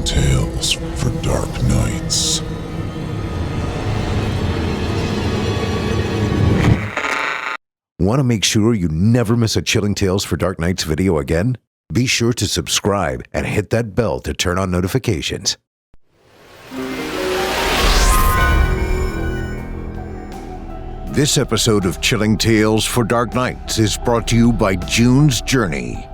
Chilling tales for dark nights. Want to make sure you never miss a Chilling Tales for Dark Nights video again? Be sure to subscribe and hit that bell to turn on notifications. This episode of Chilling Tales for Dark Nights is brought to you by June's Journey.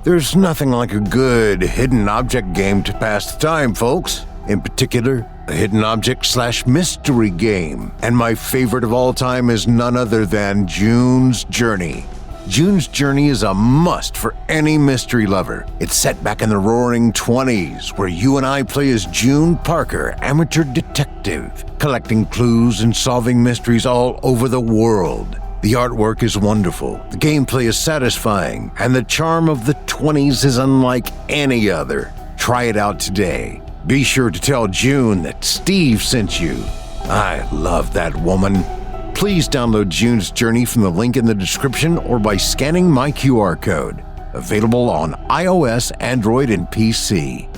There's nothing like a good hidden object game to pass the time, folks. In particular, a hidden object/mystery game. And my favorite of all time is none other than June's Journey. June's Journey is a must for any mystery lover. It's set back in the roaring 20s, where you and I play as June Parker, amateur detective, collecting clues and solving mysteries all over the world. The artwork is wonderful, the gameplay is satisfying, and the charm of the 20s is unlike any other. Try it out today. Be sure to tell June that Steve sent you. I love that woman. Please download June's Journey from the link in the description or by scanning my QR code. Available on iOS, Android, and PC.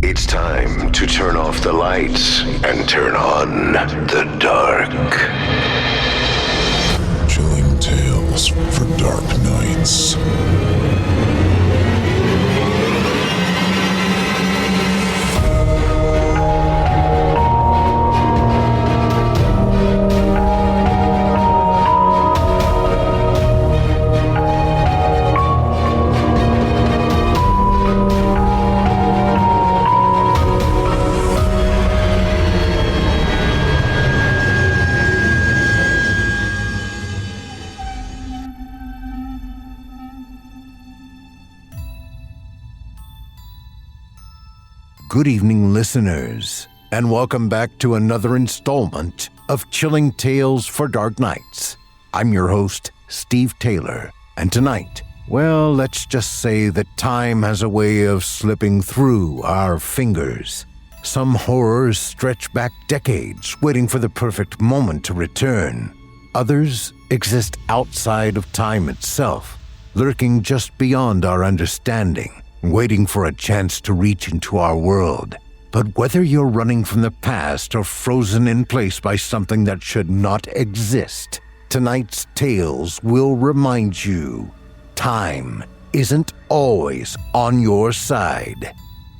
It's time to turn off the lights and turn on the dark. Chilling tales for dark nights. Good evening, listeners, and welcome back to another installment of Chilling Tales for Dark Nights. I'm your host, Steve Taylor, and tonight, well, let's just say that time has a way of slipping through our fingers. Some horrors stretch back decades, waiting for the perfect moment to return. Others exist outside of time itself, lurking just beyond our understanding, waiting for a chance to reach into our world. But whether you're running from the past or frozen in place by something that should not exist, tonight's tales will remind you, time isn't always on your side.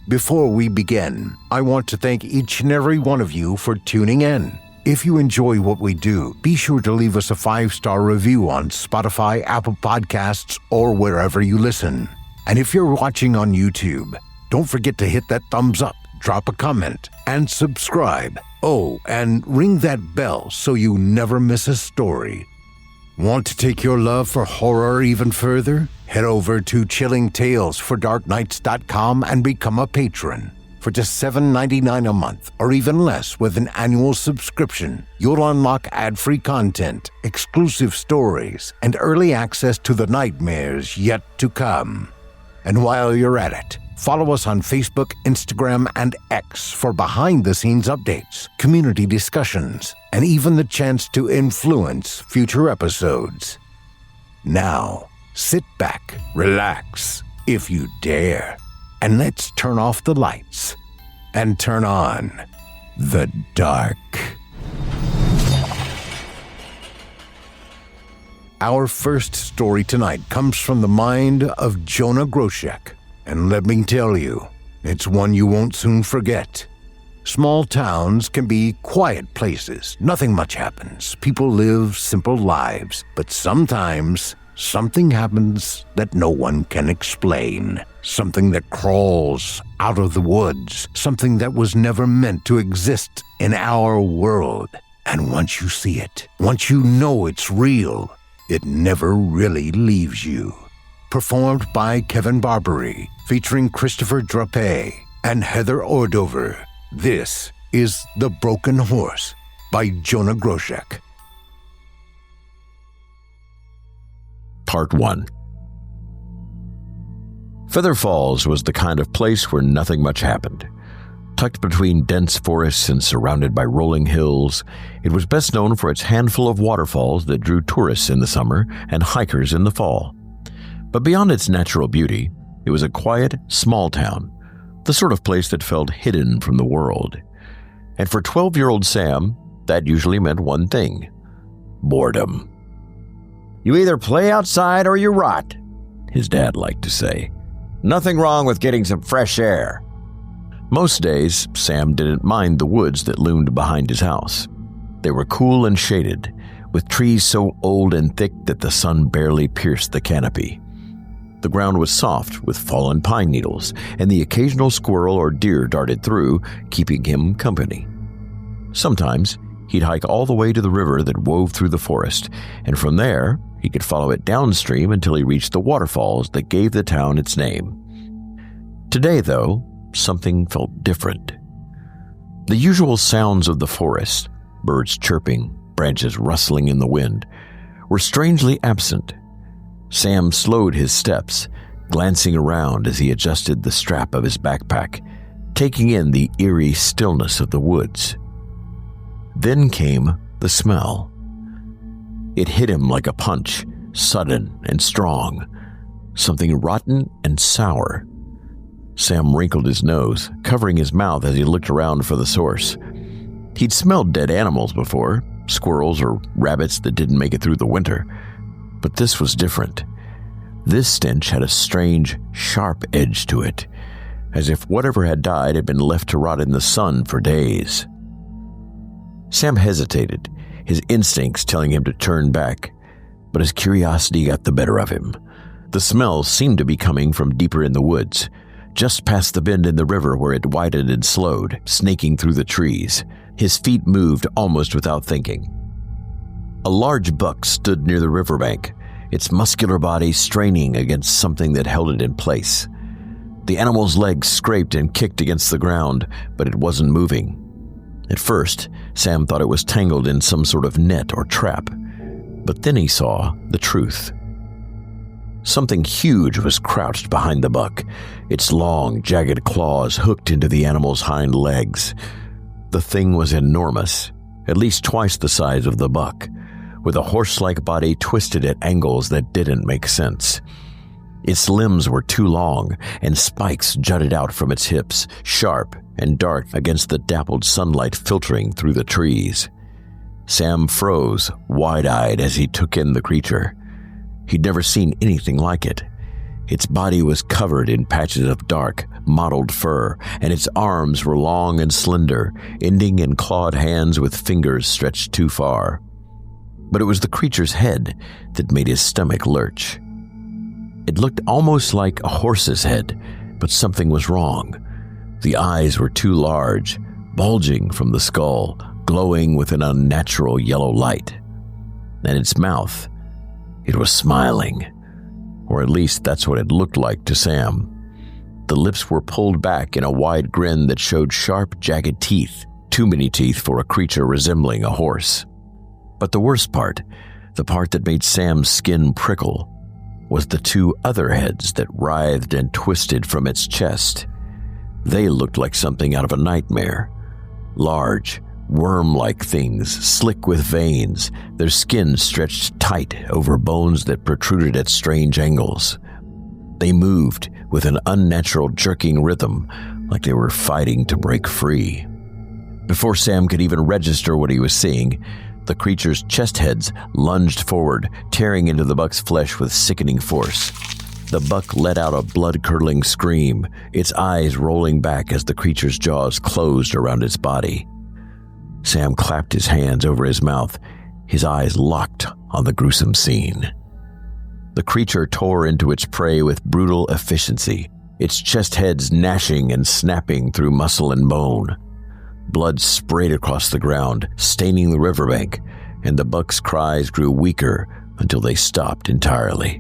Before we begin, I want to thank each and every one of you for tuning in. If you enjoy what we do, be sure to leave us a 5-star review on Spotify, Apple Podcasts, or wherever you listen. And if you're watching on YouTube, don't forget to hit that thumbs up, drop a comment, and subscribe. Oh, and ring that bell so you never miss a story. Want to take your love for horror even further? Head over to chillingtalesfordarknights.com and become a patron. For just $7.99 a month, or even less with an annual subscription, you'll unlock ad-free content, exclusive stories, and early access to the nightmares yet to come. And while you're at it, follow us on Facebook, Instagram, and X for behind-the-scenes updates, community discussions, and even the chance to influence future episodes. Now, sit back, relax, if you dare, and let's turn off the lights and turn on the dark. Our first story tonight comes from the mind of Jonah Groshek, and let me tell you, it's one you won't soon forget. Small towns can be quiet places. Nothing much happens. People live simple lives, but sometimes something happens that no one can explain. Something that crawls out of the woods. Something that was never meant to exist in our world. And once you see it, once you know it's real, it never really leaves you. Performed by Kevin Barbare, featuring Christopher Drape and Heather Ordover. This is The Broken Horse by Jonah Groshek. Part 1. Feather Falls was the kind of place where nothing much happened. Tucked between dense forests and surrounded by rolling hills, it was best known for its handful of waterfalls that drew tourists in the summer and hikers in the fall. But beyond its natural beauty, it was a quiet, small town, the sort of place that felt hidden from the world. And for 12-year-old Sam, that usually meant one thing: boredom. "You either play outside or you rot," his dad liked to say. "Nothing wrong with getting some fresh air." Most days, Sam didn't mind the woods that loomed behind his house. They were cool and shaded, with trees so old and thick that the sun barely pierced the canopy. The ground was soft with fallen pine needles, and the occasional squirrel or deer darted through, keeping him company. Sometimes, he'd hike all the way to the river that wove through the forest, and from there, he could follow it downstream until he reached the waterfalls that gave the town its name. Today, though, something felt different. The usual sounds of the forest, birds chirping, branches rustling in the wind, were strangely absent. Sam slowed his steps, glancing around as he adjusted the strap of his backpack, taking in the eerie stillness of the woods. Then came the smell. It hit him like a punch, sudden and strong, something rotten and sour. Sam wrinkled his nose, covering his mouth as he looked around for the source. He'd smelled dead animals before, squirrels or rabbits that didn't make it through the winter. But this was different. This stench had a strange, sharp edge to it, as if whatever had died had been left to rot in the sun for days. Sam hesitated, his instincts telling him to turn back, but his curiosity got the better of him. The smell seemed to be coming from deeper in the woods, just past the bend in the river where it widened and slowed, snaking through the trees. His feet moved almost without thinking. A large buck stood near the riverbank, its muscular body straining against something that held it in place. The animal's legs scraped and kicked against the ground, but it wasn't moving. At first, Sam thought it was tangled in some sort of net or trap, but then he saw the truth. Something huge was crouched behind the buck, its long, jagged claws hooked into the animal's hind legs. The thing was enormous, at least twice the size of the buck, with a horse-like body twisted at angles that didn't make sense. Its limbs were too long, and spikes jutted out from its hips, sharp and dark against the dappled sunlight filtering through the trees. Sam froze, wide-eyed, as he took in the creature. He'd never seen anything like it. Its body was covered in patches of dark, mottled fur, and its arms were long and slender, ending in clawed hands with fingers stretched too far. But it was the creature's head that made his stomach lurch. It looked almost like a horse's head, but something was wrong. The eyes were too large, bulging from the skull, glowing with an unnatural yellow light. And its mouth, it was smiling, or at least that's what it looked like to Sam. The lips were pulled back in a wide grin that showed sharp, jagged teeth, too many teeth for a creature resembling a horse. But the worst part, the part that made Sam's skin prickle, was the two other heads that writhed and twisted from its chest. They looked like something out of a nightmare. Large, worm-like things, slick with veins, their skin stretched tight over bones that protruded at strange angles. They moved with an unnatural jerking rhythm, like they were fighting to break free. Before Sam could even register what he was seeing, the creature's chest heads lunged forward, tearing into the buck's flesh with sickening force. The buck let out a blood-curdling scream, its eyes rolling back as the creature's jaws closed around its body. Sam clapped his hands over his mouth, his eyes locked on the gruesome scene. The creature tore into its prey with brutal efficiency, its chest heads gnashing and snapping through muscle and bone. Blood sprayed across the ground, staining the riverbank, and the buck's cries grew weaker until they stopped entirely.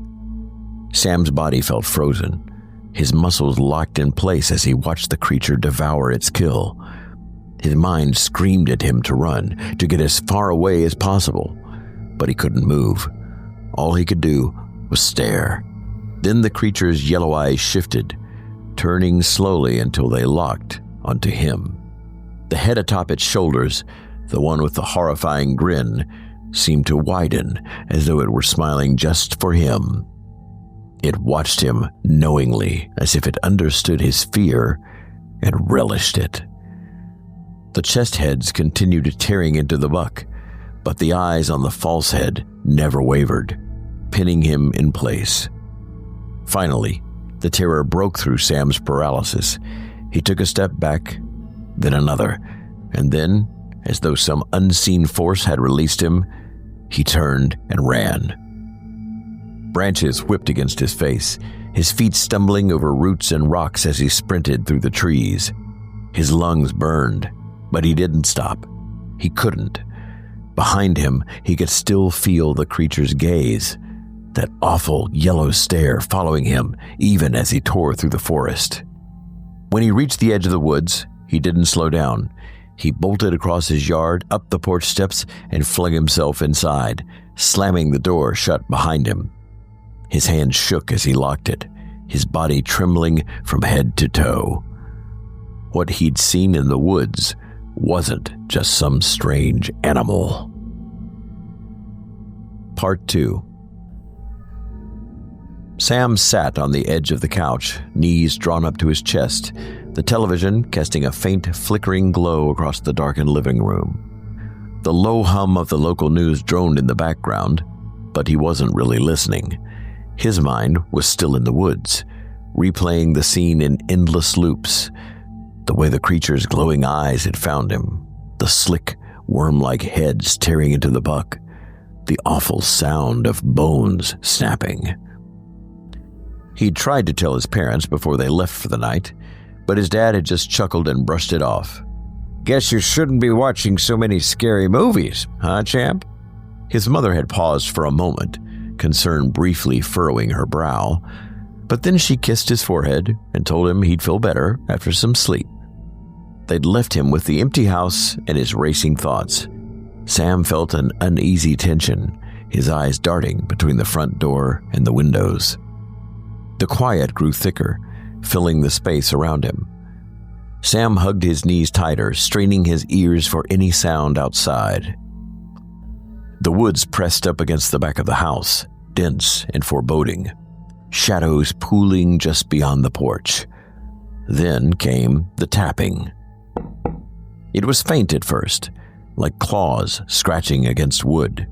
Sam's body felt frozen, his muscles locked in place as he watched the creature devour its kill. His mind screamed at him to run, to get as far away as possible, but he couldn't move. All he could do was stare. Then the creature's yellow eyes shifted, turning slowly until they locked onto him. The head atop its shoulders, the one with the horrifying grin, seemed to widen as though it were smiling just for him. It watched him knowingly, as if it understood his fear and relished it. The chest heads continued tearing into the buck, but the eyes on the false head never wavered, pinning him in place. Finally, the terror broke through Sam's paralysis. He took a step back, then another, and then, as though some unseen force had released him, he turned and ran. Branches whipped against his face, his feet stumbling over roots and rocks as he sprinted through the trees. His lungs burned, but he didn't stop. He couldn't. Behind him, he could still feel the creature's gaze, that awful yellow stare following him even as he tore through the forest. When he reached the edge of the woods, he didn't slow down. He bolted across his yard, up the porch steps, and flung himself inside, slamming the door shut behind him. His hand shook as he locked it, his body trembling from head to toe. What he'd seen in the woods wasn't just some strange animal. Part 2. Sam sat on the edge of the couch, knees drawn up to his chest, the television casting a faint, flickering glow across the darkened living room. The low hum of the local news droned in the background, but he wasn't really listening. His mind was still in the woods, replaying the scene in endless loops. The way the creature's glowing eyes had found him, the slick, worm-like heads tearing into the buck, the awful sound of bones snapping. He'd tried to tell his parents before they left for the night, but his dad had just chuckled and brushed it off. "Guess you shouldn't be watching so many scary movies, huh, champ?" His mother had paused for a moment, concern briefly furrowing her brow, but then she kissed his forehead and told him he'd feel better after some sleep. They'd left him with the empty house and his racing thoughts. Sam felt an uneasy tension, his eyes darting between the front door and the windows. The quiet grew thicker, filling the space around him. Sam hugged his knees tighter, straining his ears for any sound outside. The woods pressed up against the back of the house, dense and foreboding, shadows pooling just beyond the porch. Then came the tapping. It was faint at first, like claws scratching against wood.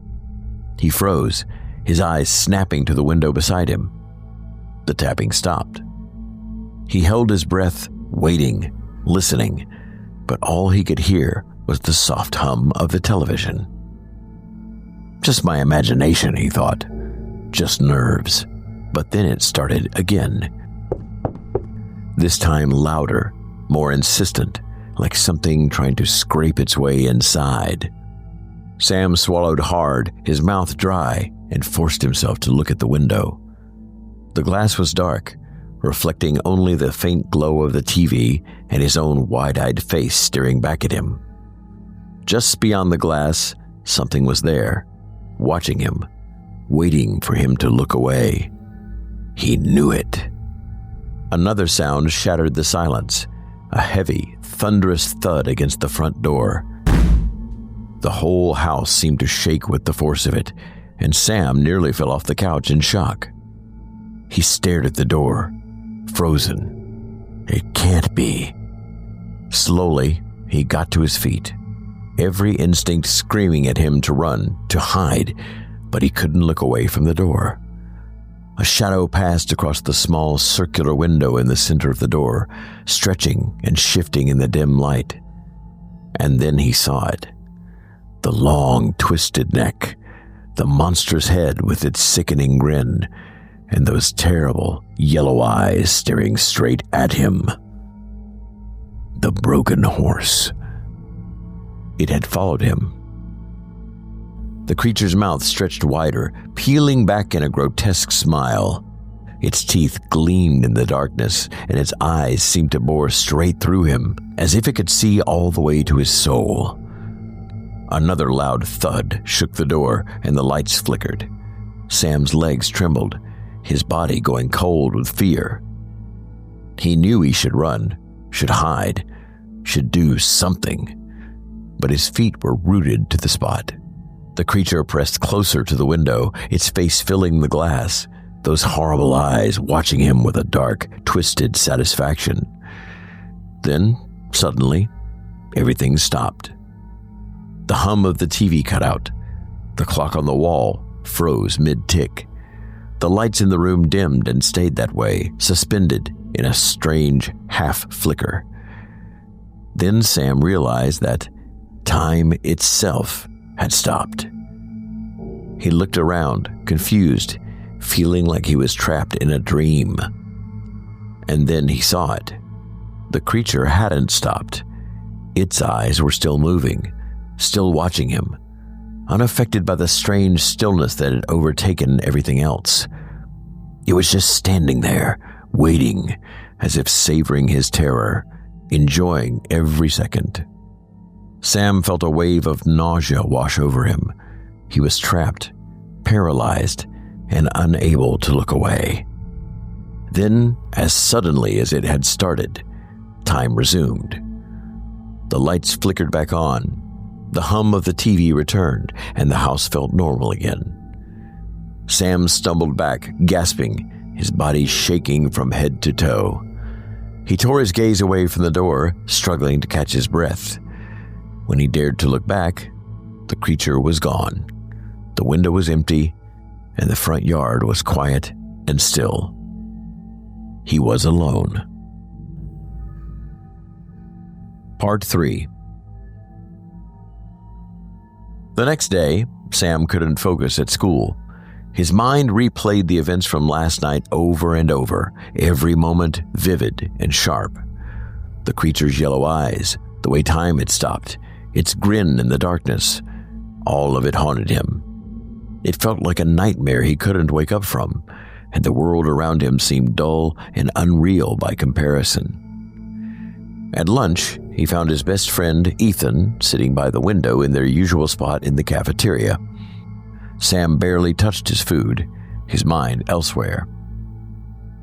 He froze, his eyes snapping to the window beside him. The tapping stopped. He held his breath, waiting, listening, but all he could hear was the soft hum of the television. Just my imagination, he thought. Just nerves. But then it started again. This time louder, more insistent, like something trying to scrape its way inside. Sam swallowed hard, his mouth dry, and forced himself to look at the window. The glass was dark, reflecting only the faint glow of the TV and his own wide-eyed face staring back at him. Just beyond the glass, something was there, watching him, waiting for him to look away. He knew it. Another sound shattered the silence, a heavy, thunderous thud against the front door. The whole house seemed to shake with the force of it, and Sam nearly fell off the couch in shock. He stared at the door, frozen. It can't be. Slowly, he got to his feet, every instinct screaming at him to run, to hide, but he couldn't look away from the door. A shadow passed across the small circular window in the center of the door, stretching and shifting in the dim light. And then he saw it. The long, twisted neck, the monstrous head with its sickening grin, and those terrible yellow eyes staring straight at him. The broken horse. It had followed him. The creature's mouth stretched wider, peeling back in a grotesque smile. Its teeth gleamed in the darkness, and its eyes seemed to bore straight through him, as if it could see all the way to his soul. Another loud thud shook the door, and the lights flickered. Sam's legs trembled, his body going cold with fear. He knew he should run, should hide, should do something. But his feet were rooted to the spot. The creature pressed closer to the window, its face filling the glass, those horrible eyes watching him with a dark, twisted satisfaction. Then, suddenly, everything stopped. The hum of the TV cut out. The clock on the wall froze mid-tick. The lights in the room dimmed and stayed that way, suspended in a strange half-flicker. Then Sam realized that time itself had stopped. He looked around, confused, feeling like he was trapped in a dream. And then he saw it. The creature hadn't stopped. Its eyes were still moving, still watching him, unaffected by the strange stillness that had overtaken everything else. It was just standing there, waiting, as if savoring his terror, enjoying every second. Sam felt a wave of nausea wash over him. He was trapped, paralyzed, and unable to look away. Then, as suddenly as it had started, time resumed. The lights flickered back on. The hum of the TV returned, and the house felt normal again. Sam stumbled back, gasping, his body shaking from head to toe. He tore his gaze away from the door, struggling to catch his breath. When he dared to look back, the creature was gone. The window was empty, and the front yard was quiet and still. He was alone. Part 3. The next day, Sam couldn't focus at school. His mind replayed the events from last night over and over, every moment vivid and sharp. The creature's yellow eyes, the way time had stopped, its grin in the darkness, all of it haunted him. It felt like a nightmare he couldn't wake up from, and the world around him seemed dull and unreal by comparison. At lunch, he found his best friend, Ethan, sitting by the window in their usual spot in the cafeteria. Sam barely touched his food, his mind elsewhere.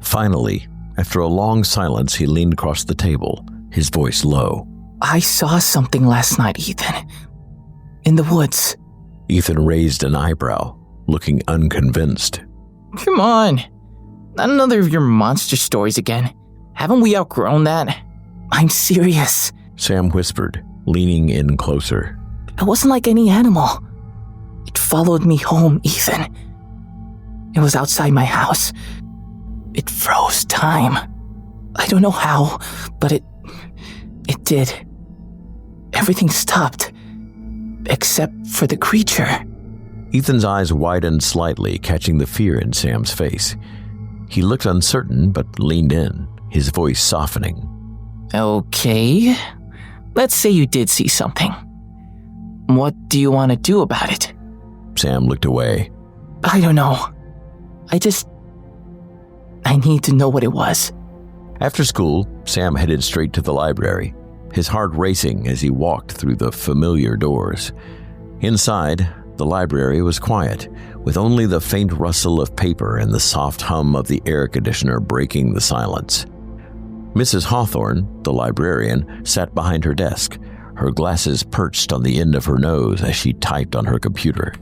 Finally, after a long silence, he leaned across the table, his voice low. I saw something last night, Ethan. In the woods. Ethan raised an eyebrow, looking unconvinced. Come on. Not another of your monster stories again. Haven't we outgrown that? I'm serious. Sam whispered, leaning in closer. It wasn't like any animal. It followed me home, Ethan. It was outside my house. It froze time. I don't know how, but it did. Everything stopped. Except for the creature. Ethan's eyes widened slightly, catching the fear in Sam's face. He looked uncertain, but leaned in, his voice softening. Okay. Let's say you did see something. What do you want to do about it? Sam looked away. I don't know. I need to know what it was. After school, Sam headed straight to the library, his heart racing as he walked through the familiar doors. Inside, the library was quiet, with only the faint rustle of paper and the soft hum of the air conditioner breaking the silence. Mrs. Hawthorne, the librarian, sat behind her desk, her glasses perched on the end of her nose as she typed on her computer.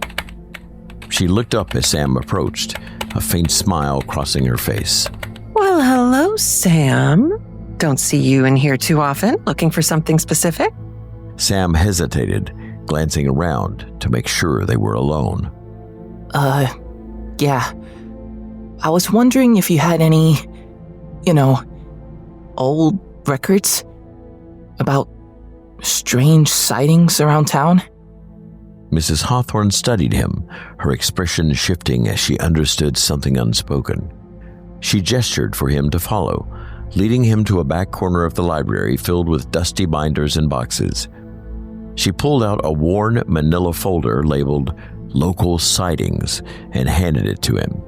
She looked up as Sam approached, a faint smile crossing her face. Well, hello, Sam. Don't see you in here too often. Looking for something specific? Sam hesitated, glancing around to make sure they were alone. Yeah. I was wondering if you had any, old records about strange sightings around town. Mrs. Hawthorne studied him, her expression shifting as she understood something unspoken. She gestured for him to follow, leading him to a back corner of the library filled with dusty binders and boxes. She pulled out a worn manila folder labeled Local Sightings and handed it to him.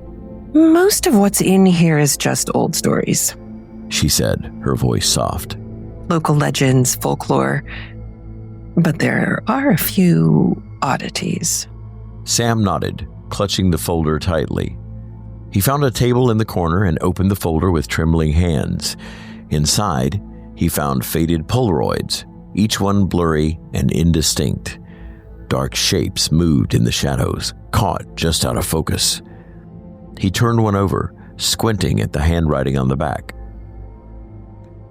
Most of what's in here is just old stories, she said, her voice soft. Local legends, folklore, but there are a few oddities. Sam nodded, clutching the folder tightly. He found a table in the corner and opened the folder with trembling hands. Inside, he found faded Polaroids, each one blurry and indistinct. Dark shapes moved in the shadows, caught just out of focus. He turned one over, squinting at the handwriting on the back.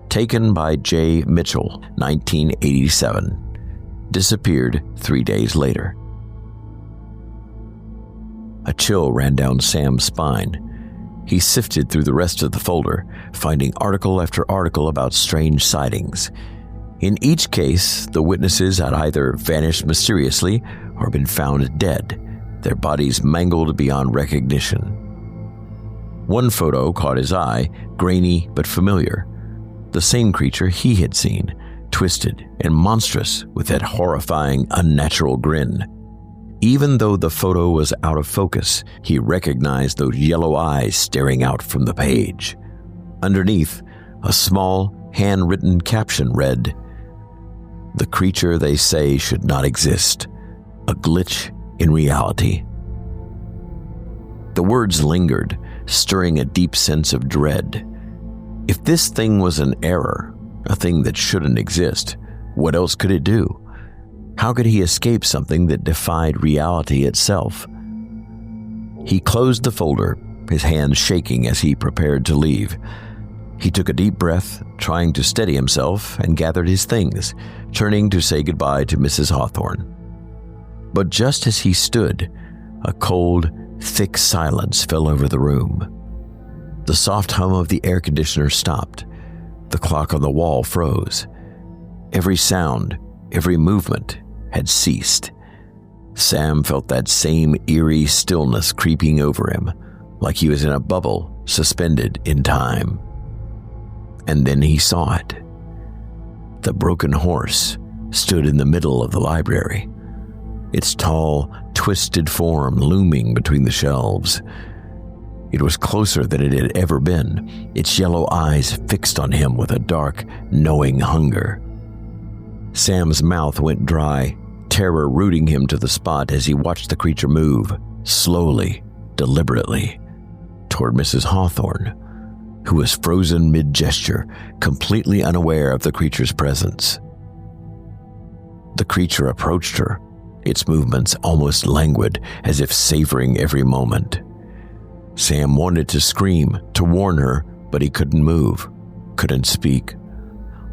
Taken by J. Mitchell, 1987. Disappeared 3 days later. A chill ran down Sam's spine. He sifted through the rest of the folder, finding article after article about strange sightings. In each case, the witnesses had either vanished mysteriously or been found dead, their bodies mangled beyond recognition. One photo caught his eye, grainy but familiar. The same creature he had seen, twisted and monstrous with that horrifying, unnatural grin. Even though the photo was out of focus, he recognized those yellow eyes staring out from the page. Underneath, a small, handwritten caption read, "The creature they say should not exist. A glitch in reality." The words lingered, stirring a deep sense of dread. If this thing was an error, a thing that shouldn't exist, what else could it do? How could he escape something that defied reality itself? He closed the folder, his hands shaking as he prepared to leave. He took a deep breath, trying to steady himself, and gathered his things, turning to say goodbye to Mrs. Hawthorne. But just as he stood, a cold, thick silence fell over the room. The soft hum of the air conditioner stopped. The clock on the wall froze. Every sound, every movement had ceased. Sam felt that same eerie stillness creeping over him, like he was in a bubble suspended in time. And then he saw it. The broken horse stood in the middle of the library, its tall, twisted form looming between the shelves. It was closer than it had ever been, its yellow eyes fixed on him with a dark, knowing hunger. Sam's mouth went dry, terror rooting him to the spot as he watched the creature move, slowly, deliberately, toward Mrs. Hawthorne, who was frozen mid-gesture, completely unaware of the creature's presence. The creature approached her, its movements almost languid, as if savoring every moment. Sam wanted to scream, to warn her, but he couldn't move, couldn't speak.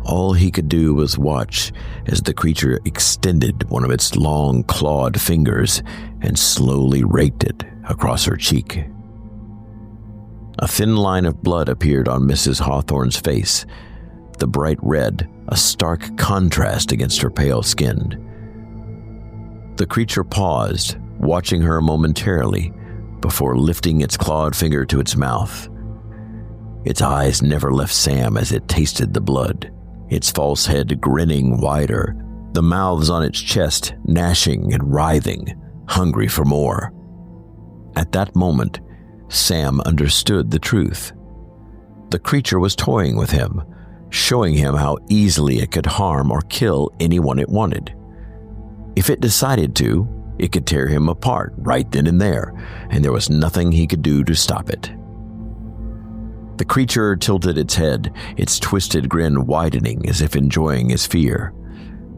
All he could do was watch as the creature extended one of its long, clawed fingers and slowly raked it across her cheek. A thin line of blood appeared on Mrs. Hawthorne's face, the bright red a stark contrast against her pale skin. The creature paused, watching her momentarily, before lifting its clawed finger to its mouth. Its eyes never left Sam as it tasted the blood, its false head grinning wider, the mouths on its chest gnashing and writhing, hungry for more. At that moment, Sam understood the truth. The creature was toying with him, showing him how easily it could harm or kill anyone it wanted. If it decided to, it could tear him apart right then and there, and there was nothing he could do to stop it. The creature tilted its head, its twisted grin widening as if enjoying his fear.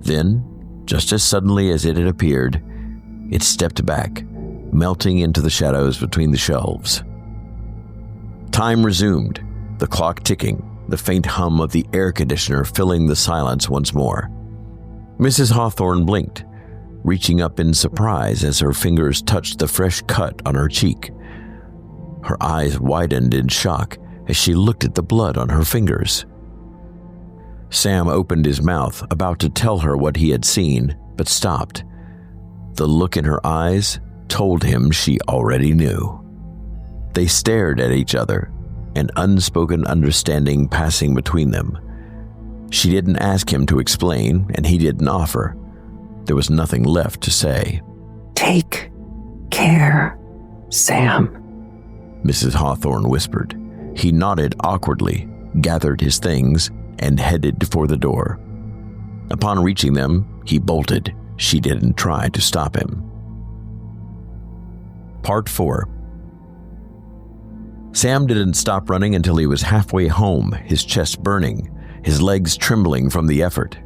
Then, just as suddenly as it had appeared, it stepped back, melting into the shadows between the shelves. Time resumed, the clock ticking, the faint hum of the air conditioner filling the silence once more. Mrs. Hawthorne blinked, reaching up in surprise as her fingers touched the fresh cut on her cheek. Her eyes widened in shock as she looked at the blood on her fingers. Sam opened his mouth, about to tell her what he had seen, but stopped. The look in her eyes told him she already knew. They stared at each other, an unspoken understanding passing between them. She didn't ask him to explain, and he didn't offer. There was nothing left to say. Take care, Sam, Mrs. Hawthorne whispered. He nodded awkwardly, gathered his things, and headed for the door. Upon reaching them, he bolted. She didn't try to stop him. Part 4. Sam didn't stop running until he was halfway home, his chest burning, his legs trembling from the effort.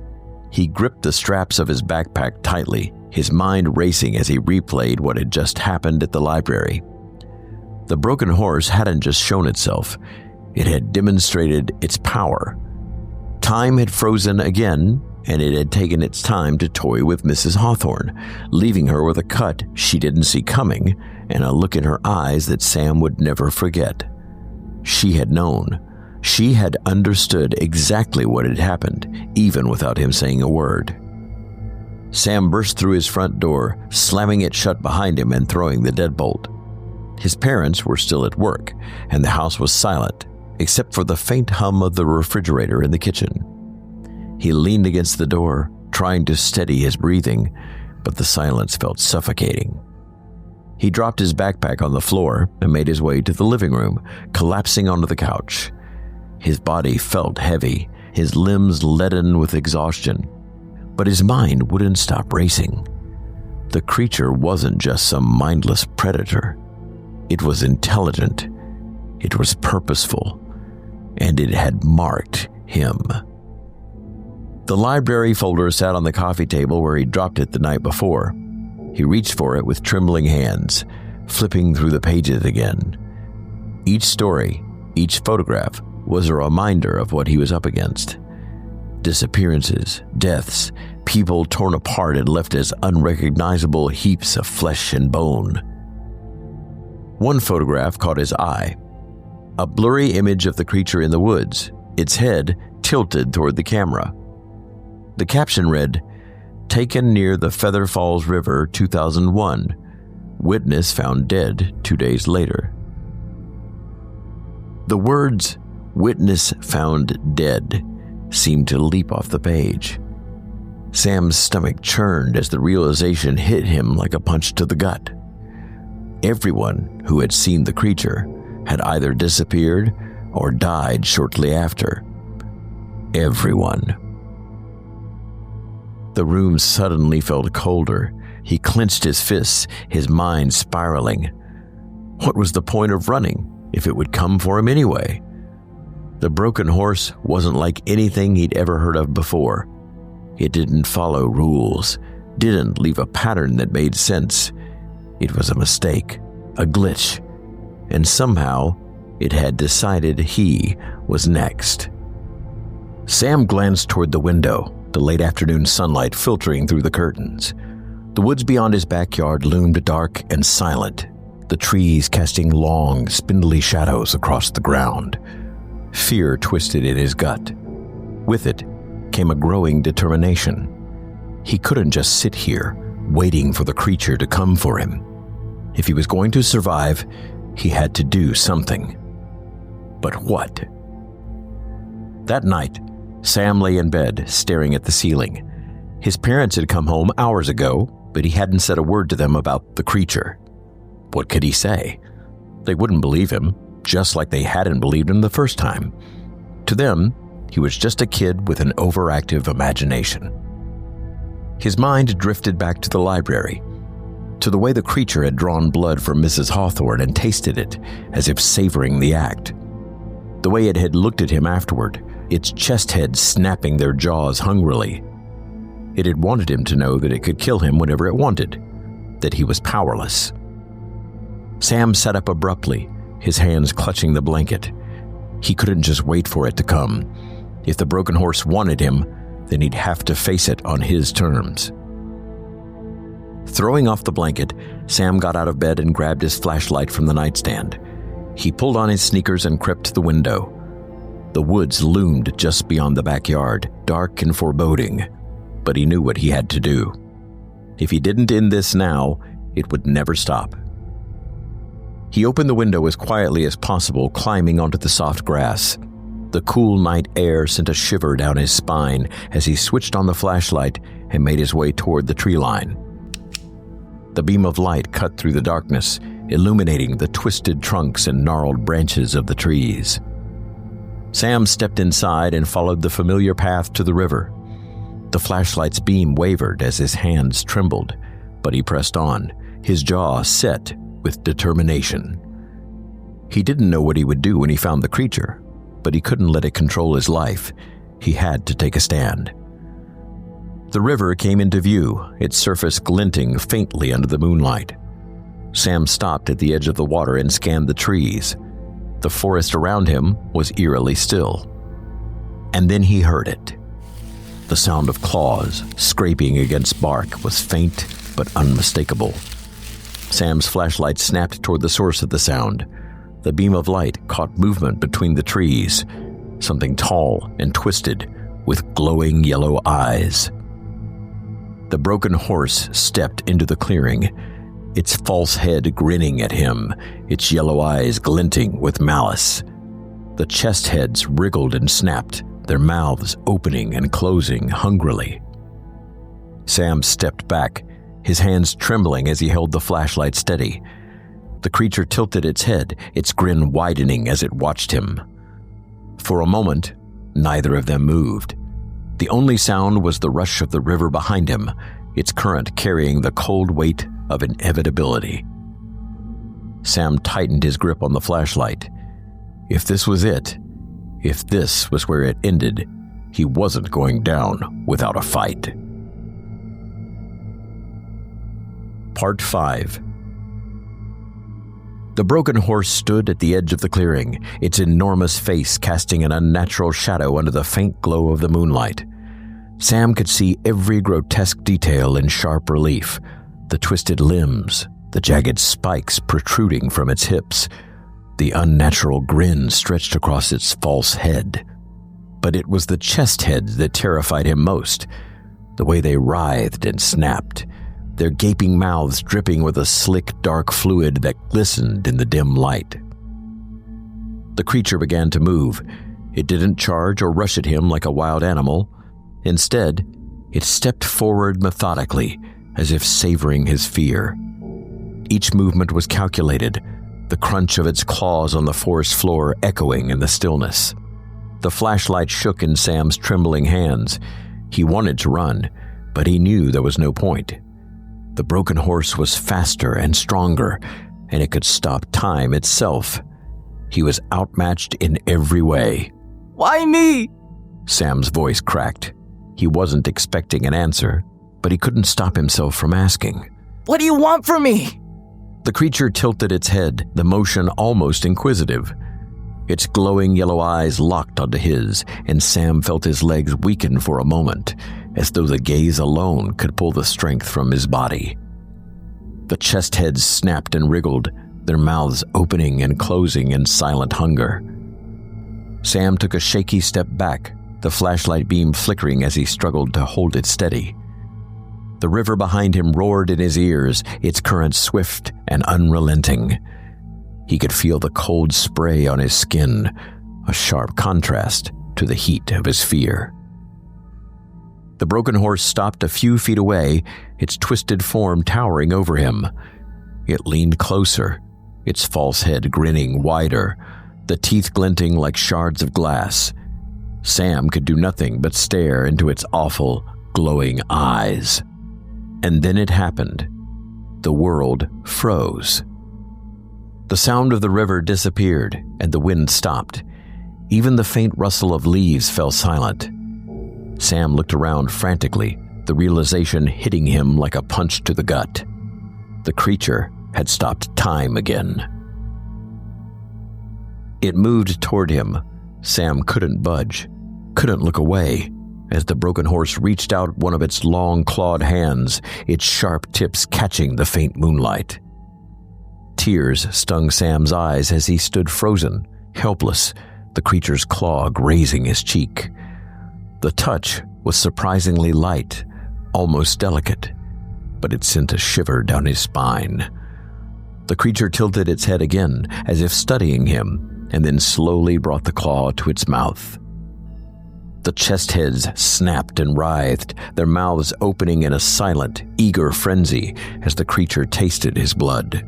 He gripped the straps of his backpack tightly, his mind racing as he replayed what had just happened at the library. The broken horse hadn't just shown itself, it had demonstrated its power. Time had frozen again, and it had taken its time to toy with Mrs. Hawthorne, leaving her with a cut she didn't see coming and a look in her eyes that Sam would never forget. She had known. She had understood exactly what had happened, even without him saying a word. Sam burst through his front door, slamming it shut behind him and throwing the deadbolt. His parents were still at work, and the house was silent, except for the faint hum of the refrigerator in the kitchen. He leaned against the door, trying to steady his breathing, but the silence felt suffocating. He dropped his backpack on the floor and made his way to the living room, collapsing onto the couch. His body felt heavy, his limbs leaden with exhaustion, but his mind wouldn't stop racing. The creature wasn't just some mindless predator. It was intelligent, it was purposeful, and it had marked him. The library folder sat on the coffee table where he dropped it the night before. He reached for it with trembling hands, flipping through the pages again. Each story, each photograph, was a reminder of what he was up against. Disappearances, deaths, people torn apart and left as unrecognizable heaps of flesh and bone. One photograph caught his eye. A blurry image of the creature in the woods, its head tilted toward the camera. The caption read, "Taken near the Feather Falls River, 2001. Witness found dead 2 days later." The words, "witness found dead," seemed to leap off the page. Sam's stomach churned as the realization hit him like a punch to the gut. Everyone who had seen the creature had either disappeared or died shortly after. Everyone. The room suddenly felt colder. He clenched his fists, his mind spiraling. What was the point of running if it would come for him anyway? The broken horse wasn't like anything he'd ever heard of before. It didn't follow rules, didn't leave a pattern that made sense. It was a mistake, a glitch, and somehow it had decided he was next. Sam glanced toward the window, the late afternoon sunlight filtering through the curtains. The woods beyond his backyard loomed dark and silent, the trees casting long, spindly shadows across the ground. Fear twisted in his gut. With it came a growing determination. He couldn't just sit here, waiting for the creature to come for him. If he was going to survive, he had to do something. But what? That night, Sam lay in bed, staring at the ceiling. His parents had come home hours ago, but he hadn't said a word to them about the creature. What could he say? They wouldn't believe him, just like they hadn't believed him the first time. To them, he was just a kid with an overactive imagination. His mind drifted back to the library, to the way the creature had drawn blood from Mrs. Hawthorne and tasted it, as if savoring the act. The way it had looked at him afterward, its chest heads snapping their jaws hungrily. It had wanted him to know that it could kill him whenever it wanted, that he was powerless. Sam sat up abruptly, his hands clutching the blanket. He couldn't just wait for it to come. If the broken horse wanted him, then he'd have to face it on his terms. Throwing off the blanket, Sam got out of bed and grabbed his flashlight from the nightstand. He pulled on his sneakers and crept to the window. The woods loomed just beyond the backyard, dark and foreboding, but he knew what he had to do. If he didn't end this now, it would never stop. He opened the window as quietly as possible, climbing onto the soft grass. The cool night air sent a shiver down his spine as he switched on the flashlight and made his way toward the tree line. The beam of light cut through the darkness, illuminating the twisted trunks and gnarled branches of the trees. Sam stepped inside and followed the familiar path to the river. The flashlight's beam wavered as his hands trembled, but he pressed on, his jaw set with determination. He didn't know what he would do when he found the creature, but he couldn't let it control his life. He had to take a stand. The river came into view, its surface glinting faintly under the moonlight. Sam stopped at the edge of the water and scanned the trees. The forest around him was eerily still. And then he heard it. The sound of claws scraping against bark was faint but unmistakable. Sam's flashlight snapped toward the source of the sound. The beam of light caught movement between the trees, something tall and twisted with glowing yellow eyes. The broken horse stepped into the clearing, its false head grinning at him, its yellow eyes glinting with malice. The chest heads wriggled and snapped, their mouths opening and closing hungrily. Sam stepped back, his hands trembling as he held the flashlight steady. The creature tilted its head, its grin widening as it watched him. For a moment, neither of them moved. The only sound was the rush of the river behind him, its current carrying the cold weight of inevitability. Sam tightened his grip on the flashlight. If this was it, if this was where it ended, he wasn't going down without a fight. Part 5. The broken horse stood at the edge of the clearing, its enormous face casting an unnatural shadow under the faint glow of the moonlight. Sam could see every grotesque detail in sharp relief, the twisted limbs, the jagged spikes protruding from its hips, the unnatural grin stretched across its false head. But it was the chest heads that terrified him most, the way they writhed and snapped, their gaping mouths dripping with a slick, dark fluid that glistened in the dim light. The creature began to move. It didn't charge or rush at him like a wild animal. Instead, it stepped forward methodically, as if savoring his fear. Each movement was calculated, the crunch of its claws on the forest floor echoing in the stillness. The flashlight shook in Sam's trembling hands. He wanted to run, but he knew there was no point. The broken horse was faster and stronger, and it could stop time itself. He was outmatched in every way. Why me? Sam's voice cracked. He wasn't expecting an answer, but he couldn't stop himself from asking. What do you want from me? The creature tilted its head, the motion almost inquisitive. Its glowing yellow eyes locked onto his, and Sam felt his legs weaken for a moment, as though the gaze alone could pull the strength from his body. The chest heads snapped and wriggled, their mouths opening and closing in silent hunger. Sam took a shaky step back, the flashlight beam flickering as he struggled to hold it steady. The river behind him roared in his ears, its current swift and unrelenting. He could feel the cold spray on his skin, a sharp contrast to the heat of his fear. The broken horse stopped a few feet away, its twisted form towering over him. It leaned closer, its false head grinning wider, the teeth glinting like shards of glass. Sam could do nothing but stare into its awful, glowing eyes. And then it happened. The world froze. The sound of the river disappeared, and the wind stopped. Even the faint rustle of leaves fell silent. Sam looked around frantically, the realization hitting him like a punch to the gut. The creature had stopped time again. It moved toward him. Sam couldn't budge, couldn't look away, as the broken horse reached out one of its long clawed hands, its sharp tips catching the faint moonlight. Tears stung Sam's eyes as he stood frozen, helpless, the creature's claw grazing his cheek. The touch was surprisingly light, almost delicate, but it sent a shiver down his spine. The creature tilted its head again, as if studying him, and then slowly brought the claw to its mouth. The chest heads snapped and writhed, their mouths opening in a silent, eager frenzy as the creature tasted his blood.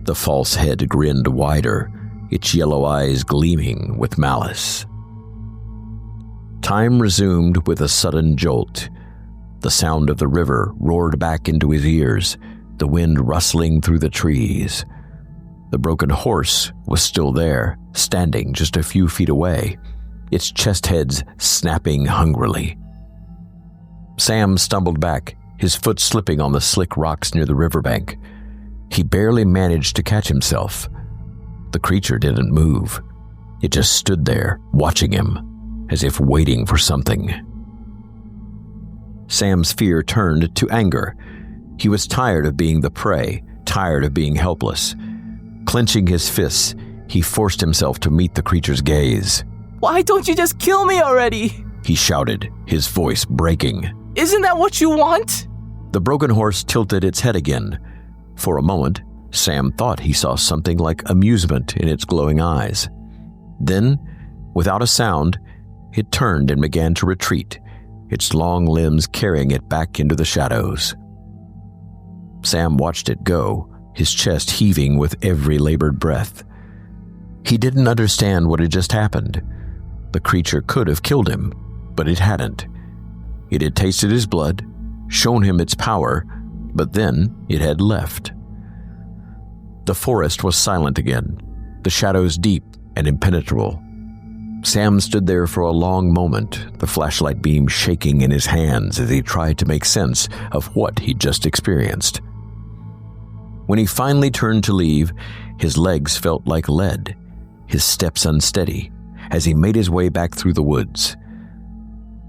The false head grinned wider, its yellow eyes gleaming with malice. Time resumed with a sudden jolt. The sound of the river roared back into his ears, the wind rustling through the trees. The broken horse was still there, standing just a few feet away, its chest heads snapping hungrily. Sam stumbled back, his foot slipping on the slick rocks near the riverbank. He barely managed to catch himself. The creature didn't move. It just stood there, watching him, as if waiting for something. Sam's fear turned to anger. He was tired of being the prey, tired of being helpless. Clenching his fists, he forced himself to meet the creature's gaze. Why don't you just kill me already? He shouted, his voice breaking. Isn't that what you want? The broken horse tilted its head again. For a moment, Sam thought he saw something like amusement in its glowing eyes. Then, without a sound, it turned and began to retreat, its long limbs carrying it back into the shadows. Sam watched it go, his chest heaving with every labored breath. He didn't understand what had just happened. The creature could have killed him, but it hadn't. It had tasted his blood, shown him its power, but then it had left. The forest was silent again, the shadows deep and impenetrable. Sam stood there for a long moment, the flashlight beam shaking in his hands as he tried to make sense of what he'd just experienced. When he finally turned to leave, his legs felt like lead, his steps unsteady, as he made his way back through the woods.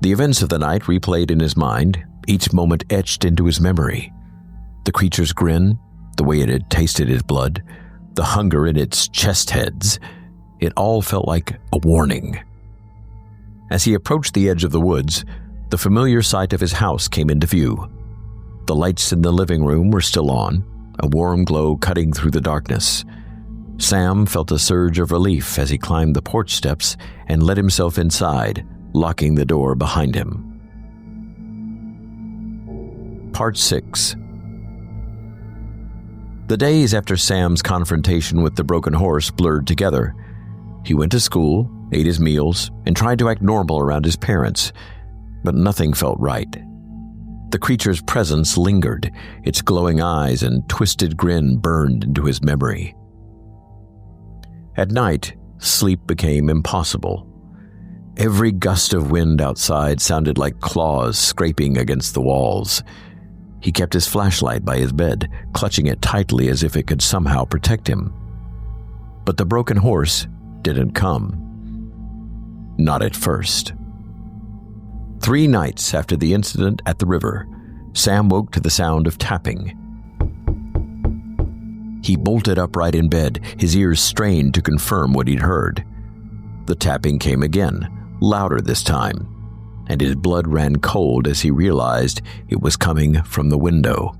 The events of the night replayed in his mind, each moment etched into his memory. The creature's grin, the way it had tasted his blood, the hunger in its chest heads, it all felt like a warning. As he approached the edge of the woods, the familiar sight of his house came into view. The lights in the living room were still on, a warm glow cutting through the darkness. Sam felt a surge of relief as he climbed the porch steps and let himself inside, locking the door behind him. Part 6. The days after Sam's confrontation with the broken horse blurred together. He went to school, ate his meals, and tried to act normal around his parents, but nothing felt right. The creature's presence lingered, its glowing eyes and twisted grin burned into his memory. At night, sleep became impossible. Every gust of wind outside sounded like claws scraping against the walls. He kept his flashlight by his bed, clutching it tightly as if it could somehow protect him. But the broken horse didn't come. Not at first. 3 nights after the incident at the river, Sam woke to the sound of tapping. He bolted upright in bed, his ears strained to confirm what he'd heard. The tapping came again, louder this time, and his blood ran cold as he realized it was coming from the window.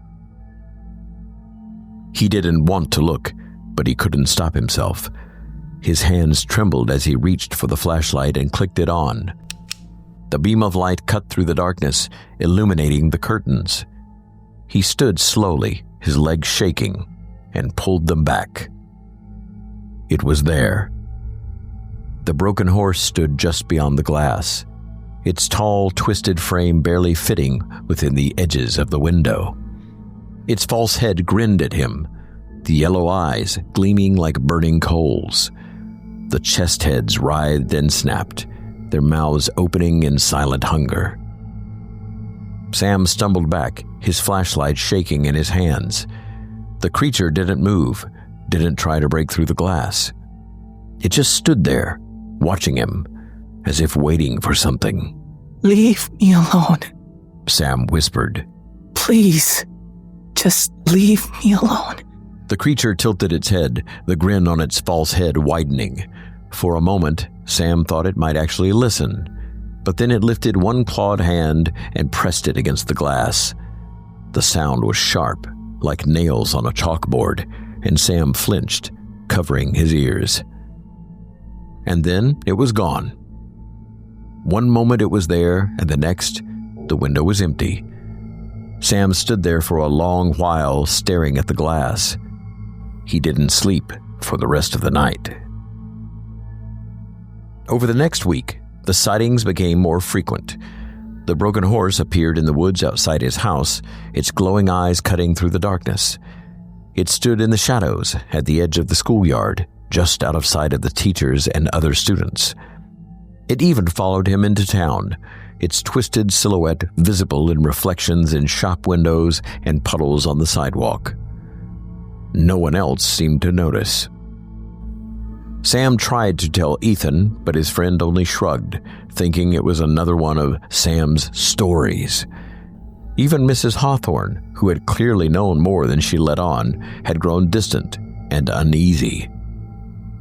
He didn't want to look, but he couldn't stop himself. His hands trembled as he reached for the flashlight and clicked it on. The beam of light cut through the darkness, illuminating the curtains. He stood slowly, his legs shaking, and pulled them back. It was there. The broken horse stood just beyond the glass, its tall, twisted frame barely fitting within the edges of the window. Its false head grinned at him, the yellow eyes gleaming like burning coals. The chest heads writhed and snapped, their mouths opening in silent hunger. Sam stumbled back, his flashlight shaking in his hands. The creature didn't move, didn't try to break through the glass. It just stood there, watching him, as if waiting for something. Leave me alone. Sam whispered. Please, just leave me alone. The creature tilted its head, the grin on its false head widening. For a moment, Sam thought it might actually listen, but then it lifted one clawed hand and pressed it against the glass. The sound was sharp, like nails on a chalkboard, and Sam flinched, covering his ears. And then it was gone. One moment it was there, and the next, the window was empty. Sam stood there for a long while, staring at the glass. He didn't sleep for the rest of the night. Over the next week, the sightings became more frequent. The broken horse appeared in the woods outside his house, its glowing eyes cutting through the darkness. It stood in the shadows at the edge of the schoolyard, just out of sight of the teachers and other students. It even followed him into town, its twisted silhouette visible in reflections in shop windows and puddles on the sidewalk. No one else seemed to notice. Sam tried to tell Ethan, but his friend only shrugged, thinking it was another one of Sam's stories. Even Mrs. Hawthorne, who had clearly known more than she let on, had grown distant and uneasy.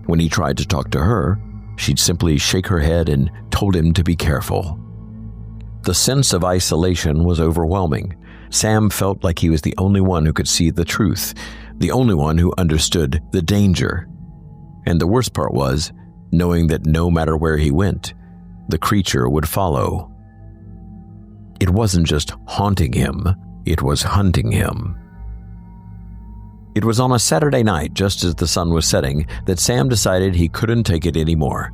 When he tried to talk to her, she'd simply shake her head and told him to be careful. The sense of isolation was overwhelming. Sam felt like he was the only one who could see the truth, the only one who understood the danger. And the worst part was, knowing that no matter where he went, the creature would follow. It wasn't just haunting him, it was hunting him. It was on a Saturday night, just as the sun was setting, that Sam decided he couldn't take it anymore.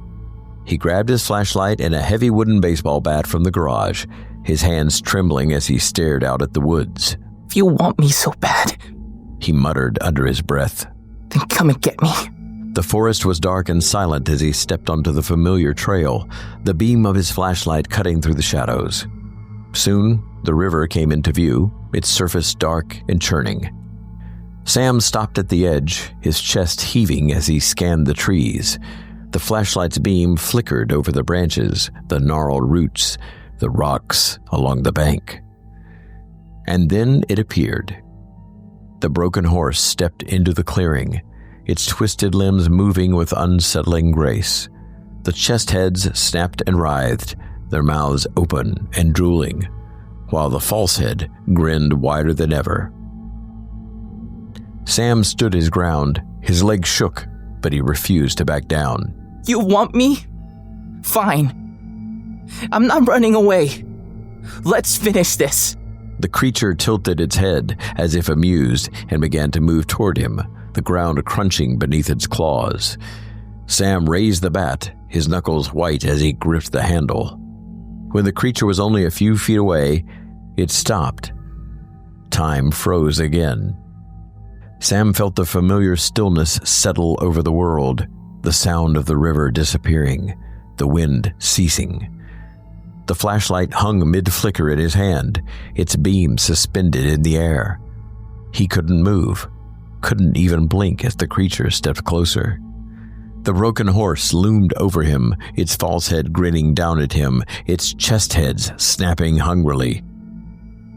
He grabbed his flashlight and a heavy wooden baseball bat from the garage, his hands trembling as he stared out at the woods. If you want me so bad, he muttered under his breath, then come and get me. The forest was dark and silent as he stepped onto the familiar trail, the beam of his flashlight cutting through the shadows. Soon, the river came into view, its surface dark and churning. Sam stopped at the edge, his chest heaving as he scanned the trees. The flashlight's beam flickered over the branches, the gnarled roots, the rocks along the bank. And then it appeared. The broken horse stepped into the clearing, its twisted limbs moving with unsettling grace. The chest heads snapped and writhed, their mouths open and drooling, while the false head grinned wider than ever. Sam stood his ground. His legs shook, but he refused to back down. You want me? Fine. I'm not running away. Let's finish this. The creature tilted its head as if amused and began to move toward him, the ground crunching beneath its claws. Sam raised the bat, his knuckles white as he gripped the handle. When the creature was only a few feet away, it stopped. Time froze again. Sam felt the familiar stillness settle over the world, the sound of the river disappearing, the wind ceasing. The flashlight hung mid-flicker in his hand, its beam suspended in the air. He couldn't move, couldn't even blink as the creature stepped closer. The broken horse loomed over him, its false head grinning down at him, its chest heads snapping hungrily.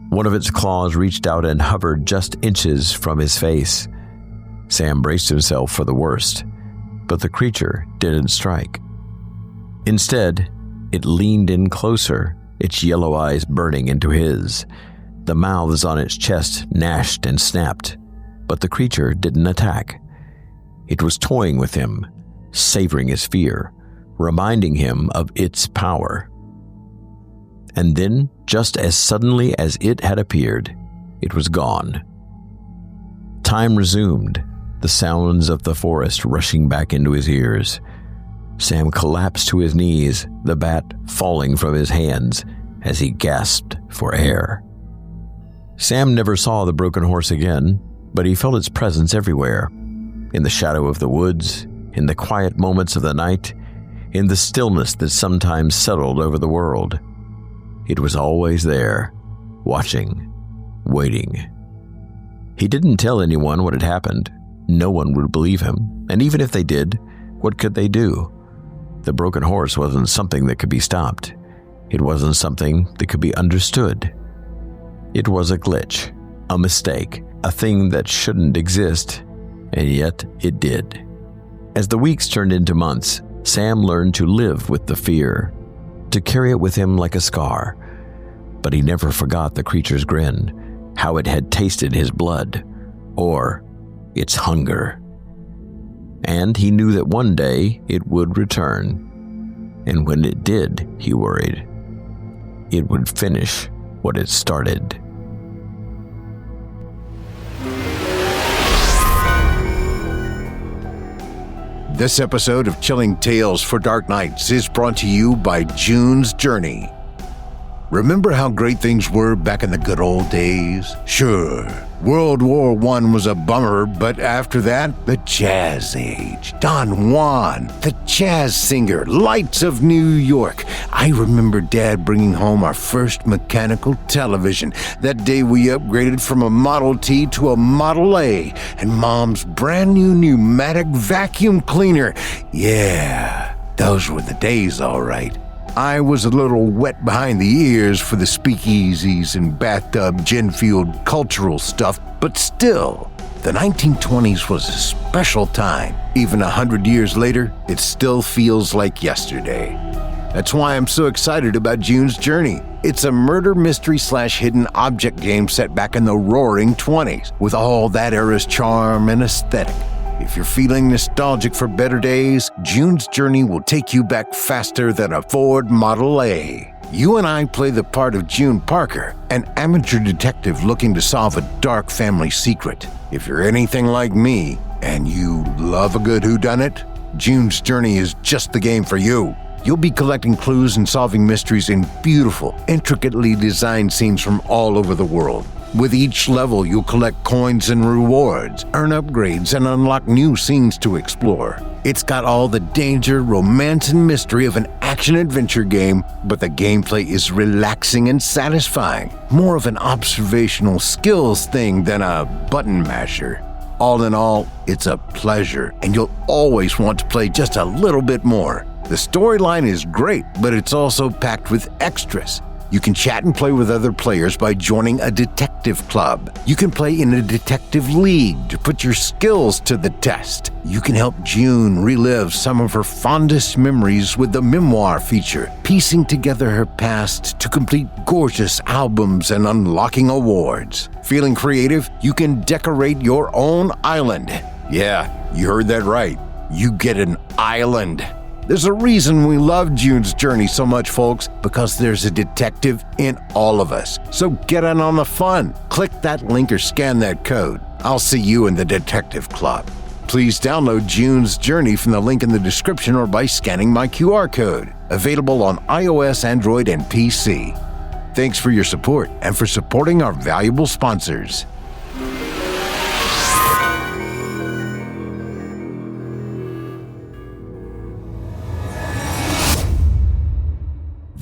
One of its claws reached out and hovered just inches from his face. Sam braced himself for the worst, but the creature didn't strike. Instead, it leaned in closer, its yellow eyes burning into his. The mouths on its chest gnashed and snapped, but the creature didn't attack. It was toying with him, savoring his fear, reminding him of its power. And then, just as suddenly as it had appeared, it was gone. Time resumed, the sounds of the forest rushing back into his ears. Sam collapsed to his knees, the bat falling from his hands as he gasped for air. Sam never saw the broken horse again, but he felt its presence everywhere, in the shadow of the woods, in the quiet moments of the night, in the stillness that sometimes settled over the world. It was always there, watching, waiting. He didn't tell anyone what had happened. No one would believe him, and even if they did, what could they do? The broken horse wasn't something that could be stopped. It wasn't something that could be understood. It was a glitch, a mistake, a thing that shouldn't exist, and yet it did. As the weeks turned into months, Sam learned to live with the fear, to carry it with him like a scar. But he never forgot the creature's grin, how it had tasted his blood, or its hunger. And he knew that one day it would return, and when it did, he worried, it would finish what it started. This episode of Chilling Tales for Dark Nights is brought to you by June's Journey. Remember how great things were back in the good old days? Sure, World War I was a bummer, but after that, the Jazz Age. Don Juan, the jazz singer, lights of New York. I remember Dad bringing home our first mechanical television. That day we upgraded from a Model T to a Model A, and Mom's brand new pneumatic vacuum cleaner. Yeah, those were the days, all right. I was a little wet behind the ears for the speakeasies and bathtub gin-fueled cultural stuff, but still, the 1920s was a special time. Even 100 years later, it still feels like yesterday. That's why I'm so excited about June's Journey. It's a murder mystery / hidden object game set back in the roaring 20s, with all that era's charm and aesthetic. If you're feeling nostalgic for better days, June's Journey will take you back faster than a Ford Model A. You and I play the part of June Parker, an amateur detective looking to solve a dark family secret. If you're anything like me, and you love a good whodunit, June's Journey is just the game for you. You'll be collecting clues and solving mysteries in beautiful, intricately designed scenes from all over the world. With each level, you'll collect coins and rewards, earn upgrades, and unlock new scenes to explore. It's got all the danger, romance, and mystery of an action-adventure game, but the gameplay is relaxing and satisfying. More of an observational skills thing than a button masher. All in all, it's a pleasure, and you'll always want to play just a little bit more. The storyline is great, but it's also packed with extras. You can chat and play with other players by joining a detective club. You can play in a detective league to put your skills to the test. You can help June relive some of her fondest memories with the memoir feature, piecing together her past to complete gorgeous albums and unlocking awards. Feeling creative? You can decorate your own island. Yeah, you heard that right. You get an island. There's a reason we love June's Journey so much, folks, because there's a detective in all of us. So get in on the fun. Click that link or scan that code. I'll see you in the detective club. Please download June's Journey from the link in the description or by scanning my QR code. Available on iOS, Android, and PC. Thanks for your support and for supporting our valuable sponsors.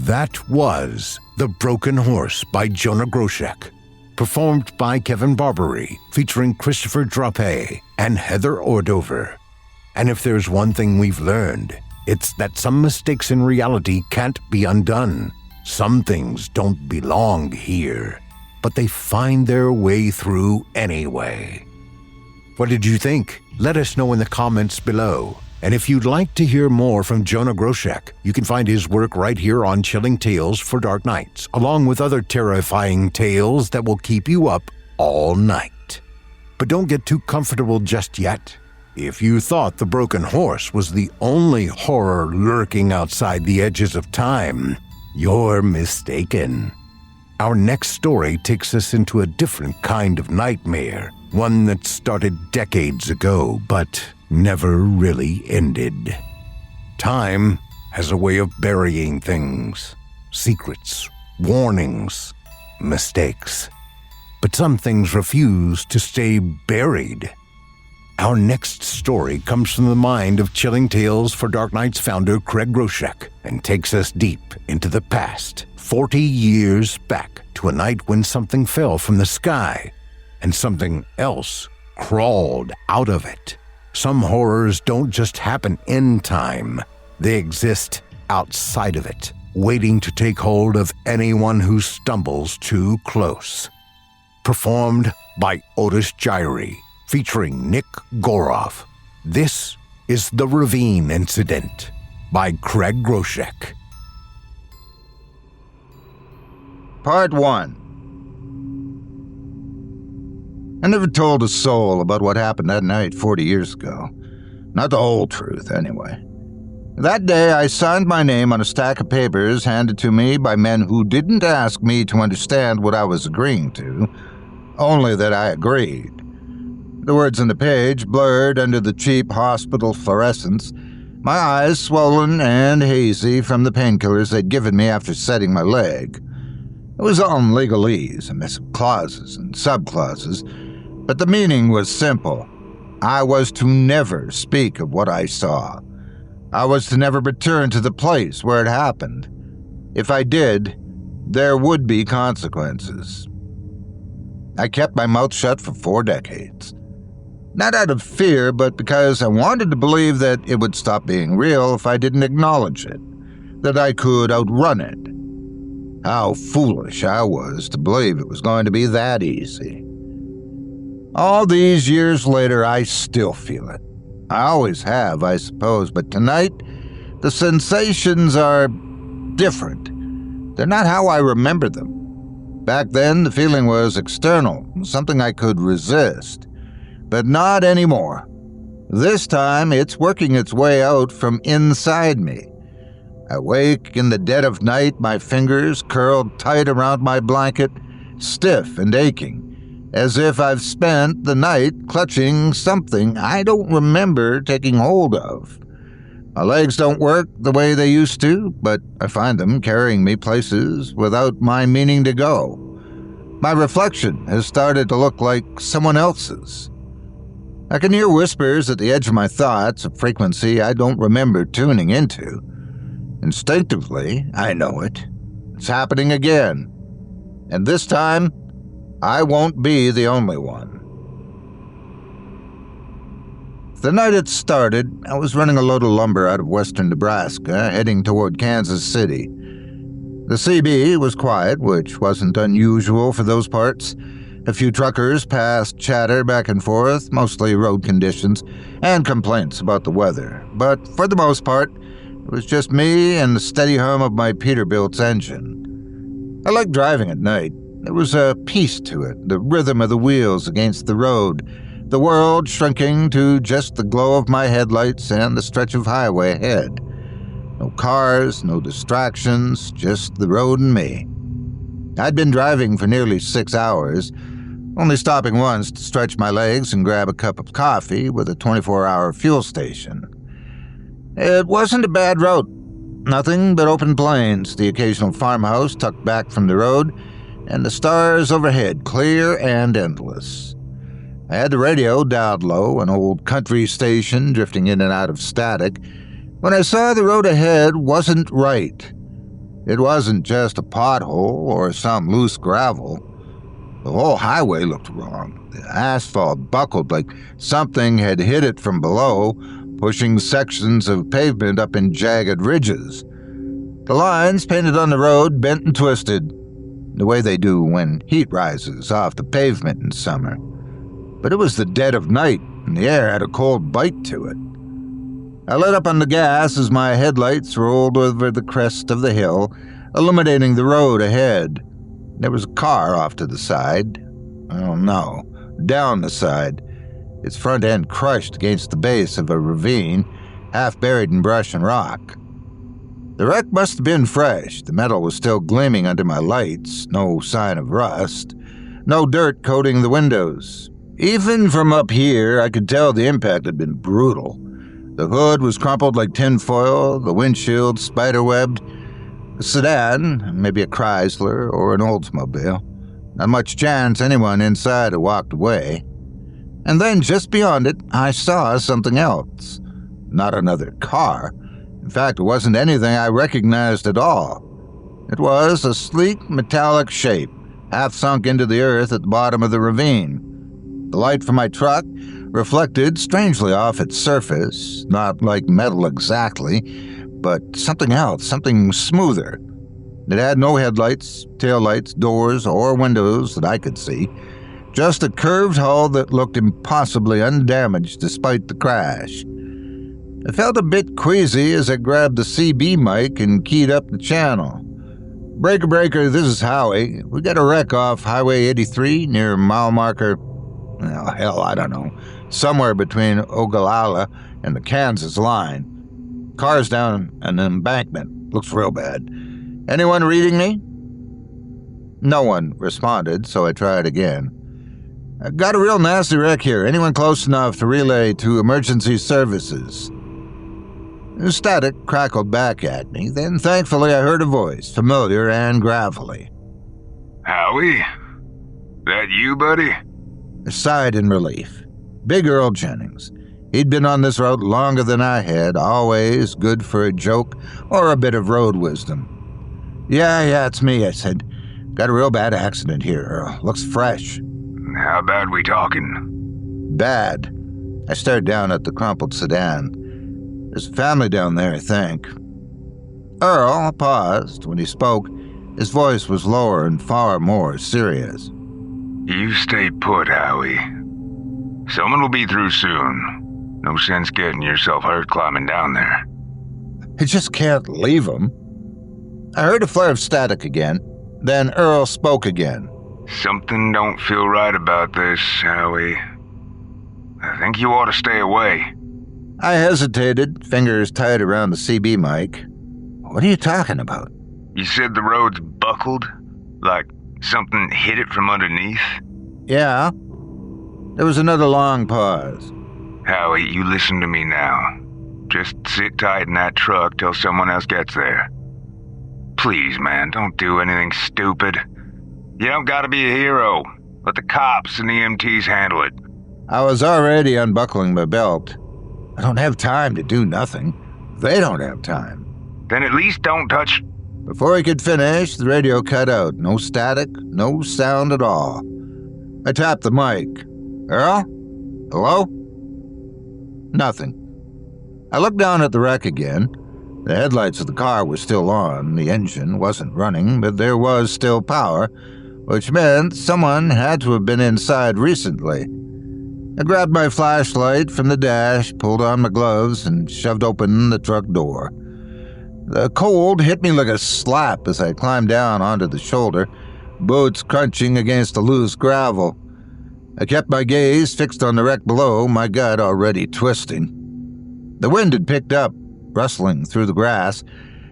That was The Broken Horse by Jonah Groshek, performed by Kevin Barbare, featuring Christopher Drape and Heather Ordover. And if there's one thing we've learned, it's that some mistakes in reality can't be undone. Some things don't belong here, but they find their way through anyway. What did you think? Let us know in the comments below. And if you'd like to hear more from Jonah Groshek, you can find his work right here on Chilling Tales for Dark Nights, along with other terrifying tales that will keep you up all night. But don't get too comfortable just yet. If you thought The Broken Horse was the only horror lurking outside the edges of time, you're mistaken. Our next story takes us into a different kind of nightmare, one that started decades ago, but never really ended. Time has a way of burying things, secrets, warnings, mistakes. But some things refuse to stay buried. Our next story comes from the mind of Chilling Tales for Dark Nights founder Craig Groshek and takes us deep into the past, 40 years back to a night when something fell from the sky and something else crawled out of it. Some horrors don't just happen in time, they exist outside of it, waiting to take hold of anyone who stumbles too close. Performed by Otis Jiry, featuring Nick Goroff. This is The Ravine Incident by Craig Groshek. Part 1. I never told a soul about what happened that night 40 years ago. Not the whole truth, anyway. That day, I signed my name on a stack of papers handed to me by men who didn't ask me to understand what I was agreeing to, only that I agreed. The words on the page blurred under the cheap hospital fluorescence, my eyes swollen and hazy from the painkillers they'd given me after setting my leg. It was all in legalese, a mess of clauses and subclauses, but the meaning was simple. I was to never speak of what I saw. I was to never return to the place where it happened. If I did, there would be consequences. I kept my mouth shut for 4 decades. Not out of fear, but because I wanted to believe that it would stop being real if I didn't acknowledge it, that I could outrun it. How foolish I was to believe it was going to be that easy. All these years later, I still feel it. I always have, I suppose, but tonight, the sensations are different. They're not how I remember them. Back then, the feeling was external, something I could resist. But not anymore. This time, it's working its way out from inside me. I wake in the dead of night, my fingers curled tight around my blanket, stiff and aching, as if I've spent the night clutching something I don't remember taking hold of. My legs don't work the way they used to, but I find them carrying me places without my meaning to go. My reflection has started to look like someone else's. I can hear whispers at the edge of my thoughts, a frequency I don't remember tuning into. Instinctively, I know it. It's happening again. And this time, I won't be the only one. The night it started, I was running a load of lumber out of western Nebraska, heading toward Kansas City. The CB was quiet, which wasn't unusual for those parts. A few truckers passed chatter back and forth, mostly road conditions, and complaints about the weather. But for the most part, it was just me and the steady hum of my Peterbilt's engine. I liked driving at night. There was a peace to it, the rhythm of the wheels against the road, the world shrinking to just the glow of my headlights and the stretch of highway ahead. No cars, no distractions, just the road and me. I'd been driving for nearly 6 hours, only stopping once to stretch my legs and grab a cup of coffee with a 24-hour fuel station. It wasn't a bad road. Nothing but open plains, the occasional farmhouse tucked back from the road, and the stars overhead clear and endless. I had the radio dialed low, an old country station drifting in and out of static, when I saw the road ahead wasn't right. It wasn't just a pothole or some loose gravel. The whole highway looked wrong. The asphalt buckled like something had hit it from below, pushing sections of pavement up in jagged ridges. The lines painted on the road bent and twisted, the way they do when heat rises off the pavement in summer. But it was the dead of night, and the air had a cold bite to it. I let up on the gas as my headlights rolled over the crest of the hill, illuminating the road ahead. There was a car off to the side. Oh no, down the side, its front end crushed against the base of a ravine, half buried in brush and rock. The wreck must have been fresh. The metal was still gleaming under my lights, no sign of rust, no dirt coating the windows. Even from up here, I could tell the impact had been brutal. The hood was crumpled like tinfoil, the windshield spiderwebbed. A sedan, maybe a Chrysler or an Oldsmobile. Not much chance anyone inside had walked away. And then just beyond it, I saw something else. Not another car. In fact, it wasn't anything I recognized at all. It was a sleek, metallic shape, half sunk into the earth at the bottom of the ravine. The light from my truck reflected strangely off its surface, not like metal exactly, but something else, something smoother. It had no headlights, taillights, doors, or windows that I could see, just a curved hull that looked impossibly undamaged despite the crash. I felt a bit queasy as I grabbed the CB mic and keyed up the channel. Breaker, breaker, this is Howie. We got a wreck off Highway 83 near mile marker, well, hell, I don't know, somewhere between Ogallala and the Kansas line. Car's down an embankment. Looks real bad. Anyone reading me? No one responded, so I tried again. I got a real nasty wreck here. Anyone close enough to relay to emergency services? The static crackled back at me. Then, thankfully, I heard a voice, familiar and gravelly. Howie? That you, buddy? I sighed in relief. Big Earl Jennings. He'd been on this road longer than I had, always good for a joke or a bit of road wisdom. Yeah, it's me, I said. Got a real bad accident here, Earl. Looks fresh. How bad we talking? Bad. I stared down at the crumpled sedan. There's a family down there, I think. Earl paused. When he spoke, his voice was lower and far more serious. You stay put, Howie. Someone will be through soon. No sense getting yourself hurt climbing down there. I just can't leave him. I heard a flare of static again. Then Earl spoke again. Something don't feel right about this, Howie. I think you ought to stay away. I hesitated, fingers tight around the CB mic. What are you talking about? You said the road's buckled? Like something hit it from underneath? Yeah. There was another long pause. Howie, you listen to me now. Just sit tight in that truck till someone else gets there. Please, man, don't do anything stupid. You don't gotta be a hero. Let the cops and the EMTs handle it. I was already unbuckling my belt. I don't have time to do nothing. They don't have time. Then at least don't touch... Before he could finish, the radio cut out. No static, no sound at all. I tapped the mic. Earl? Hello? Nothing. I looked down at the wreck again. The headlights of the car were still on. The engine wasn't running, but there was still power, which meant someone had to have been inside recently. I grabbed my flashlight from the dash, pulled on my gloves, and shoved open the truck door. The cold hit me like a slap as I climbed down onto the shoulder, boots crunching against the loose gravel. I kept my gaze fixed on the wreck below, my gut already twisting. The wind had picked up, rustling through the grass,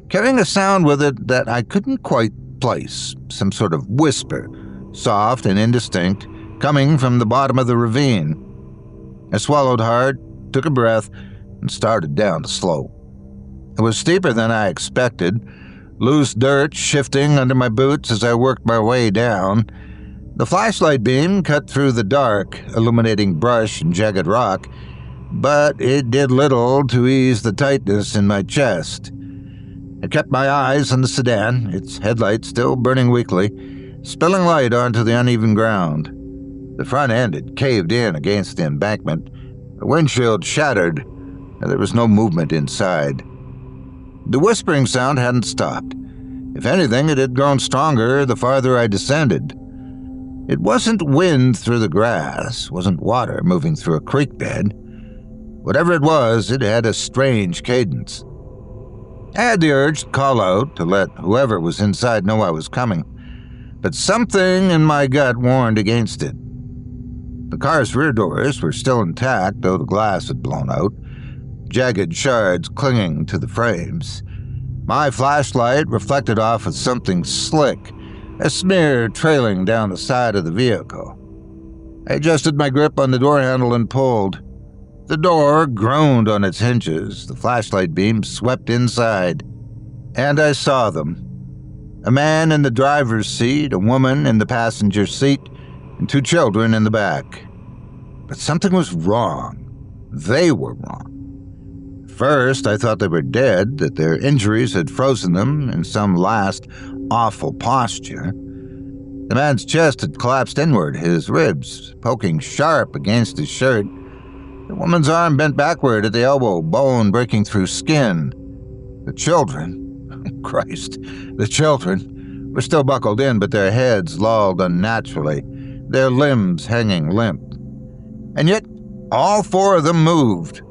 carrying a sound with it that I couldn't quite place, some sort of whisper, soft and indistinct, coming from the bottom of the ravine. I swallowed hard, took a breath, and started down the slope. It was steeper than I expected, loose dirt shifting under my boots as I worked my way down. The flashlight beam cut through the dark, illuminating brush and jagged rock, but it did little to ease the tightness in my chest. I kept my eyes on the sedan, its headlights still burning weakly, spilling light onto the uneven ground. The front end had caved in against the embankment. The windshield shattered, and there was no movement inside. The whispering sound hadn't stopped. If anything, it had grown stronger the farther I descended. It wasn't wind through the grass, wasn't water moving through a creek bed. Whatever it was, it had a strange cadence. I had the urge to call out to let whoever was inside know I was coming, but something in my gut warned against it. The car's rear doors were still intact, though the glass had blown out, jagged shards clinging to the frames. My flashlight reflected off of something slick, a smear trailing down the side of the vehicle. I adjusted my grip on the door handle and pulled. The door groaned on its hinges, the flashlight beam swept inside, and I saw them. A man in the driver's seat, a woman in the passenger seat, and 2 children in the back. But something was wrong. They were wrong. First, I thought they were dead, that their injuries had frozen them in some last awful posture. The man's chest had collapsed inward, his ribs poking sharp against his shirt. The woman's arm bent backward at the elbow, bone breaking through skin. The children, Christ, the children were still buckled in, but their heads lolled unnaturally, their limbs hanging limp. And yet, all 4 of them moved.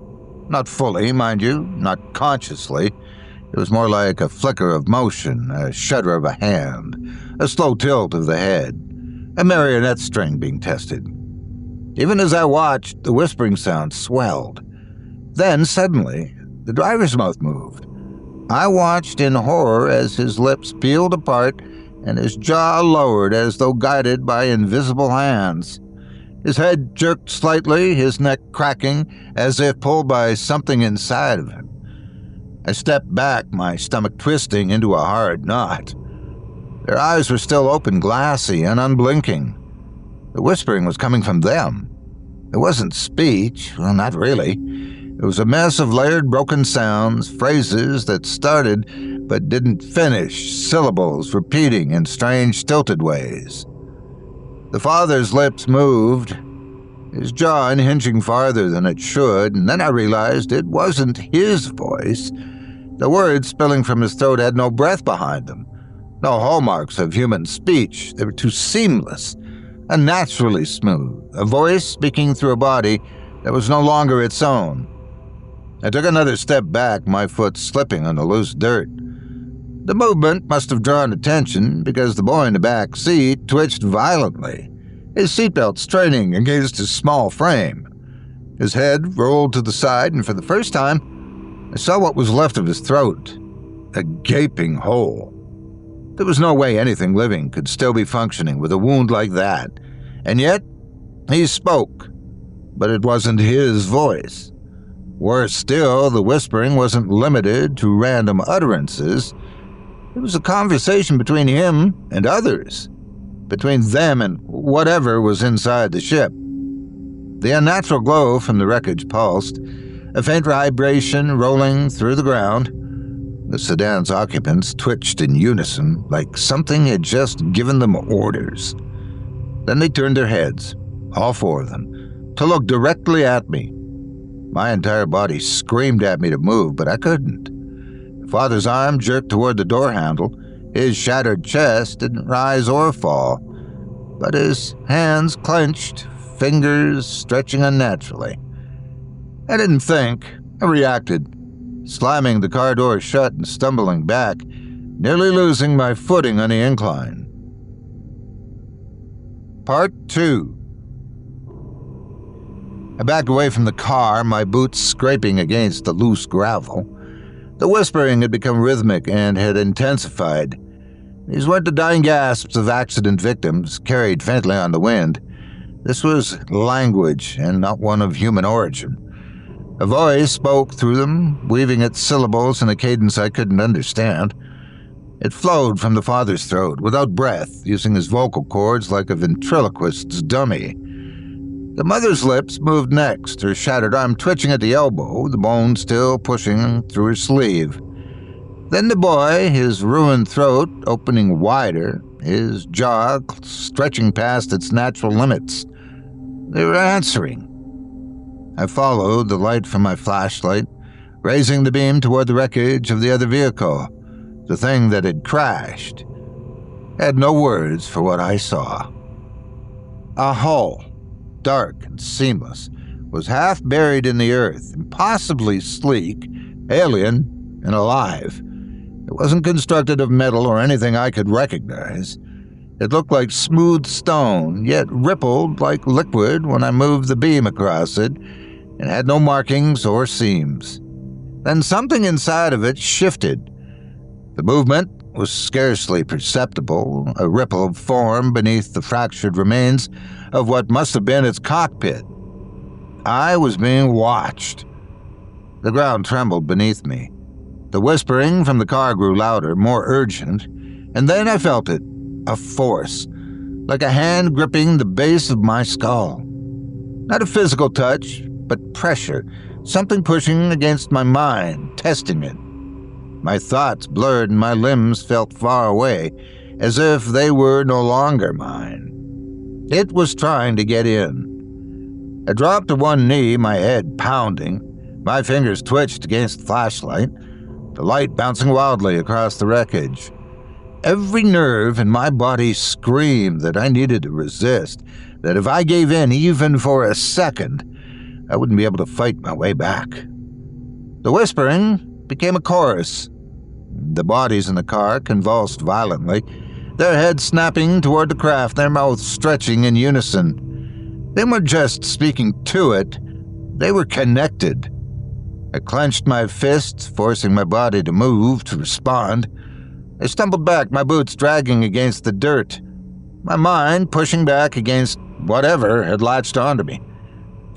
Not fully, mind you, not consciously. It was more like a flicker of motion, a shudder of a hand, a slow tilt of the head, a marionette string being tested. Even as I watched, the whispering sound swelled. Then, suddenly, the driver's mouth moved. I watched in horror as his lips peeled apart and his jaw lowered as though guided by invisible hands. His head jerked slightly, his neck cracking, as if pulled by something inside of him. I stepped back, my stomach twisting into a hard knot. Their eyes were still open, glassy, and unblinking. The whispering was coming from them. It wasn't speech, well, not really. It was a mess of layered broken sounds, phrases that started but didn't finish, syllables repeating in strange stilted ways. The father's lips moved, his jaw unhinging farther than it should, and then I realized it wasn't his voice. The words spilling from his throat had no breath behind them, no hallmarks of human speech. They were too seamless, unnaturally smooth, a voice speaking through a body that was no longer its own. I took another step back, my foot slipping on the loose dirt. The movement must have drawn attention because the boy in the back seat twitched violently, his seatbelt straining against his small frame. His head rolled to the side, and for the first time, I saw what was left of his throat, a gaping hole. There was no way anything living could still be functioning with a wound like that, and yet he spoke, but it wasn't his voice. Worse still, the whispering wasn't limited to random utterances. It was a conversation between him and others, between them and whatever was inside the ship. The unnatural glow from the wreckage pulsed, a faint vibration rolling through the ground. The sedan's occupants twitched in unison, like something had just given them orders. Then they turned their heads, all four of them, to look directly at me. My entire body screamed at me to move, but I couldn't. Father's arm jerked toward the door handle. His shattered chest didn't rise or fall, but his hands clenched, fingers stretching unnaturally. I didn't think. I reacted, slamming the car door shut and stumbling back, nearly losing my footing on the incline. Part 2. I backed away from the car, my boots scraping against the loose gravel. The whispering had become rhythmic and had intensified. These weren't the dying gasps of accident victims, carried faintly on the wind. This was language, and not one of human origin. A voice spoke through them, weaving its syllables in a cadence I couldn't understand. It flowed from the father's throat, without breath, using his vocal cords like a ventriloquist's dummy. The mother's lips moved next, her shattered arm twitching at the elbow, the bone still pushing through her sleeve. Then the boy, his ruined throat opening wider, his jaw stretching past its natural limits. They were answering. I followed the light from my flashlight, raising the beam toward the wreckage of the other vehicle, the thing that had crashed. I had no words for what I saw. A hull, dark and seamless, was half buried in the earth, impossibly sleek, alien, and alive. It wasn't constructed of metal or anything I could recognize. It looked like smooth stone, yet rippled like liquid when I moved the beam across it, and had no markings or seams. Then something inside of it shifted. The movement was scarcely perceptible, a ripple of form beneath the fractured remains of what must have been its cockpit. I was being watched. The ground trembled beneath me. The whispering from the car grew louder, more urgent, and then I felt it, a force, like a hand gripping the base of my skull. Not a physical touch, but pressure, something pushing against my mind, testing it. My thoughts blurred and my limbs felt far away, as if they were no longer mine. It was trying to get in. I dropped to one knee, my head pounding. My fingers twitched against the flashlight, the light bouncing wildly across the wreckage. Every nerve in my body screamed that I needed to resist, that if I gave in even for a second, I wouldn't be able to fight my way back. The whispering became a chorus. The bodies in the car convulsed violently, their heads snapping toward the craft, their mouths stretching in unison. They weren't just speaking to it, they were connected. I clenched my fists, forcing my body to move, to respond. I stumbled back, my boots dragging against the dirt, my mind pushing back against whatever had latched onto me.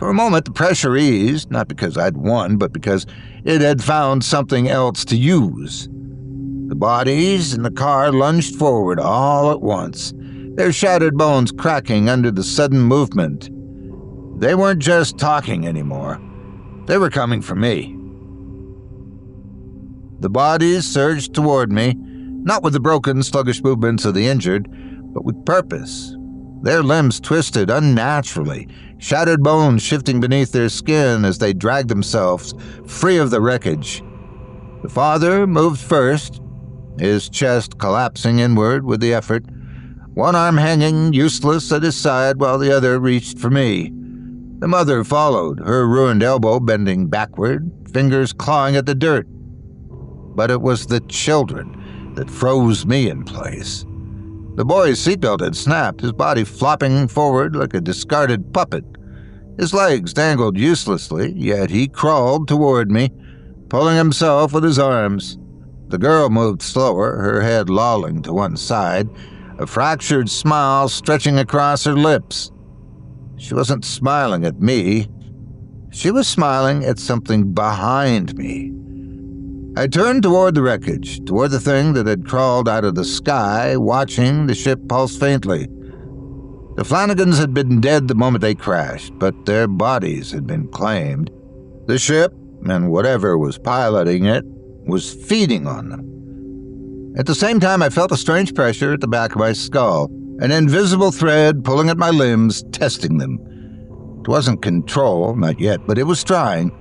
For a moment, the pressure eased, not because I'd won, but because it had found something else to use. The bodies in the car lunged forward all at once, their shattered bones cracking under the sudden movement. They weren't just talking anymore. They were coming for me. The bodies surged toward me, not with the broken, sluggish movements of the injured, but with purpose. Their limbs twisted unnaturally, shattered bones shifting beneath their skin as they dragged themselves free of the wreckage. The father moved first, his chest collapsing inward with the effort, one arm hanging useless at his side while the other reached for me. The mother followed, her ruined elbow bending backward, fingers clawing at the dirt. But it was the children that froze me in place. The boy's seatbelt had snapped, his body flopping forward like a discarded puppet. His legs dangled uselessly, yet he crawled toward me, pulling himself with his arms. The girl moved slower, her head lolling to one side, a fractured smile stretching across her lips. She wasn't smiling at me. She was smiling at something behind me. I turned toward the wreckage, toward the thing that had crawled out of the sky, watching the ship pulse faintly. The Flanagans had been dead the moment they crashed, but their bodies had been claimed. The ship, and whatever was piloting it, was feeding on them. At the same time, I felt a strange pressure at the back of my skull, an invisible thread pulling at my limbs, testing them. It wasn't control, not yet, but it was trying.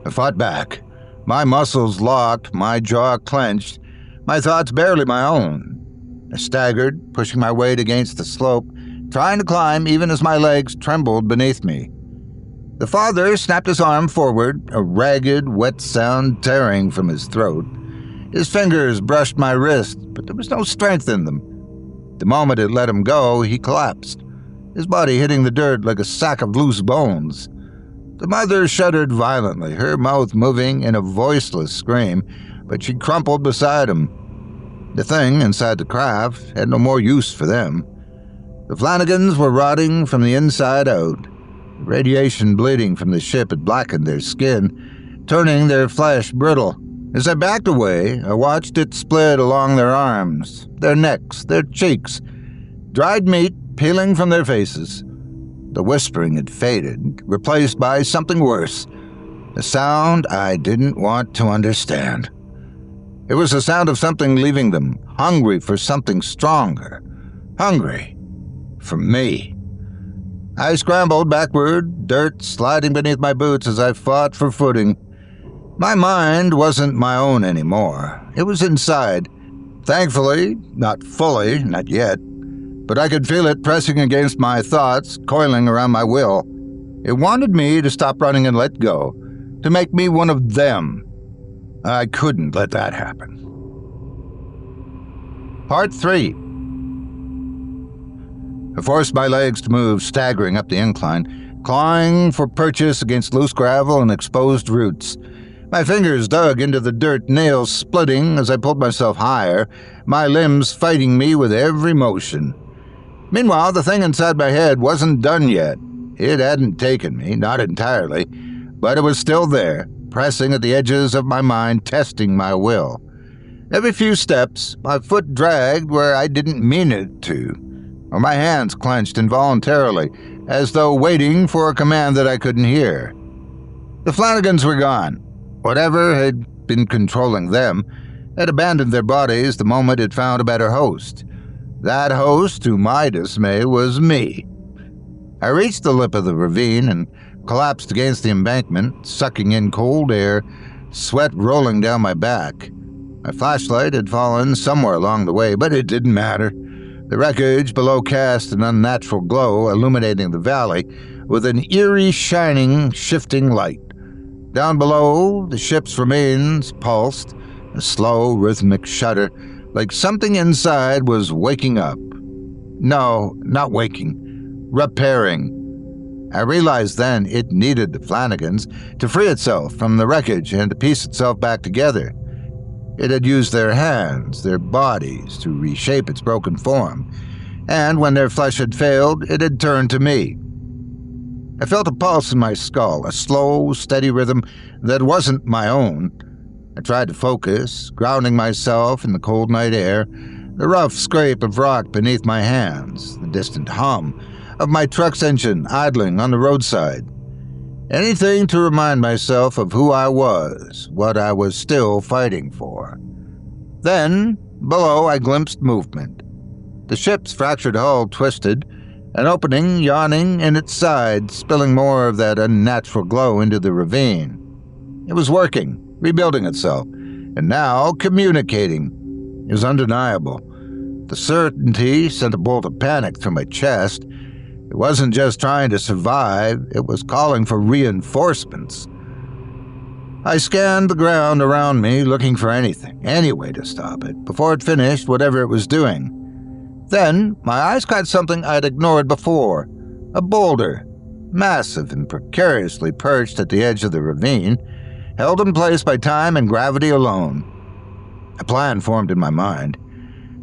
I fought back. My muscles locked, my jaw clenched, my thoughts barely my own. I staggered, pushing my weight against the slope, trying to climb even as my legs trembled beneath me. The father snapped his arm forward, a ragged, wet sound tearing from his throat. His fingers brushed my wrist, but there was no strength in them. The moment it let him go, he collapsed, his body hitting the dirt like a sack of loose bones. The mother shuddered violently, her mouth moving in a voiceless scream, but she crumpled beside him. The thing inside the craft had no more use for them. The Flanagans were rotting from the inside out. The radiation bleeding from the ship had blackened their skin, turning their flesh brittle. As I backed away, I watched it split along their arms, their necks, their cheeks, dried meat peeling from their faces. The whispering had faded, replaced by something worse, a sound I didn't want to understand. It was the sound of something leaving them, hungry for something stronger, hungry for me. I scrambled backward, dirt sliding beneath my boots as I fought for footing. My mind wasn't my own anymore. It was inside. Thankfully, not fully, not yet. But I could feel it pressing against my thoughts, coiling around my will. It wanted me to stop running and let go, to make me one of them. I couldn't let that happen. Part 3. I forced my legs to move, staggering up the incline, clawing for purchase against loose gravel and exposed roots. My fingers dug into the dirt, nails splitting as I pulled myself higher, my limbs fighting me with every motion. Meanwhile, the thing inside my head wasn't done yet. It hadn't taken me, not entirely, but it was still there, pressing at the edges of my mind, testing my will. Every few steps, my foot dragged where I didn't mean it to, or my hands clenched involuntarily, as though waiting for a command that I couldn't hear. The Flanagans were gone. Whatever had been controlling them had abandoned their bodies the moment it found a better host. That host, to my dismay, was me. I reached the lip of the ravine and collapsed against the embankment, sucking in cold air, sweat rolling down my back. My flashlight had fallen somewhere along the way, but it didn't matter. The wreckage below cast an unnatural glow, illuminating the valley with an eerie, shining, shifting light. Down below, the ship's remains pulsed, a slow, rhythmic shudder, like something inside was waking up. No, not waking. Repairing. I realized then it needed the Flanagans to free itself from the wreckage and to piece itself back together. It had used their hands, their bodies, to reshape its broken form, and when their flesh had failed, it had turned to me. I felt a pulse in my skull, a slow, steady rhythm that wasn't my own. I tried to focus, grounding myself in the cold night air, the rough scrape of rock beneath my hands, the distant hum of my truck's engine idling on the roadside. Anything to remind myself of who I was, what I was still fighting for. Then, below, I glimpsed movement. The ship's fractured hull twisted, an opening yawning in its side, spilling more of that unnatural glow into the ravine. It was working, rebuilding itself, and now communicating. It was undeniable. The certainty sent a bolt of panic through my chest. It wasn't just trying to survive, it was calling for reinforcements. I scanned the ground around me, looking for anything, any way to stop it, before it finished whatever it was doing. Then, my eyes caught something I'd ignored before. A boulder, massive and precariously perched at the edge of the ravine, held in place by time and gravity alone. A plan formed in my mind.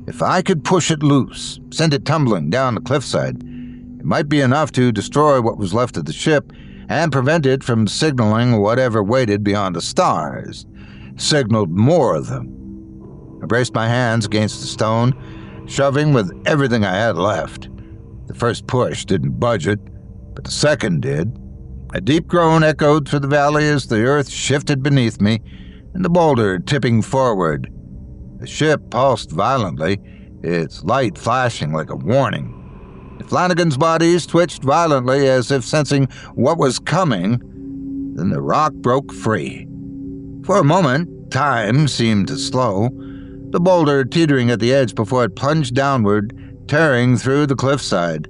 If I could push it loose, send it tumbling down the cliffside, it might be enough to destroy what was left of the ship and prevent it from signaling whatever waited beyond the stars. Signaled more of them. I braced my hands against the stone, shoving with everything I had left. The first push didn't budge it, but the second did. A deep groan echoed through the valley as the earth shifted beneath me, and the boulder tipping forward. The ship pulsed violently, its light flashing like a warning. The Flanagan's bodies twitched violently as if sensing what was coming. Then the rock broke free. For a moment, time seemed to slow, the boulder teetering at the edge before it plunged downward, tearing through the cliffside.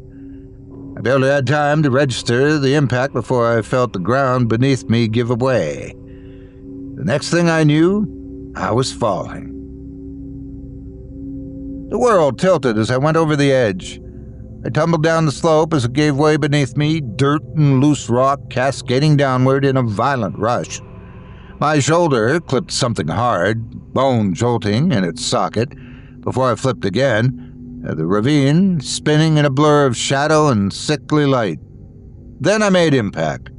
I barely had time to register the impact before I felt the ground beneath me give way. The next thing I knew, I was falling. The world tilted as I went over the edge. I tumbled down the slope as it gave way beneath me, dirt and loose rock cascading downward in a violent rush. My shoulder clipped something hard, bone jolting in its socket, before I flipped again, the ravine spinning in a blur of shadow and sickly light. Then I made impact.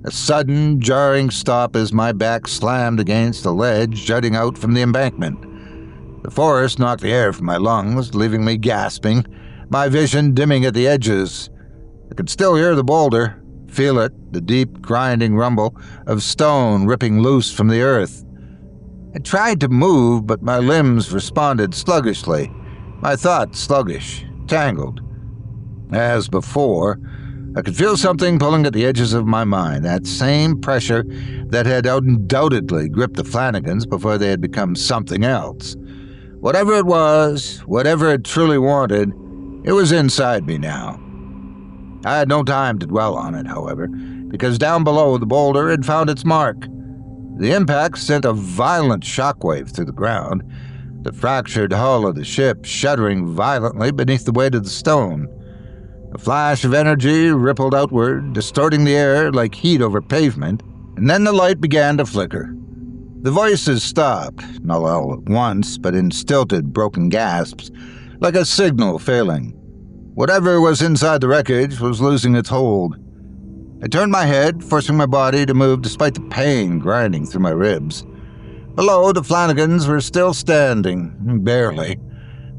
A sudden, jarring stop as my back slammed against a ledge jutting out from the embankment. The forest knocked the air from my lungs, leaving me gasping, my vision dimming at the edges. I could still hear the boulder, feel it, the deep, grinding rumble of stone ripping loose from the earth. I tried to move, but my limbs responded sluggishly, my thoughts sluggish, tangled. As before, I could feel something pulling at the edges of my mind, that same pressure that had undoubtedly gripped the Flanagans before they had become something else. Whatever it was, whatever it truly wanted, it was inside me now. I had no time to dwell on it, however, because down below the boulder had found its mark. The impact sent a violent shockwave through the ground, the fractured hull of the ship shuddering violently beneath the weight of the stone. A flash of energy rippled outward, distorting the air like heat over pavement, and then the light began to flicker. The voices stopped, not all at once, but in stilted, broken gasps, like a signal failing. Whatever was inside the wreckage was losing its hold. I turned my head, forcing my body to move despite the pain grinding through my ribs. Below, the Flanagans were still standing, barely.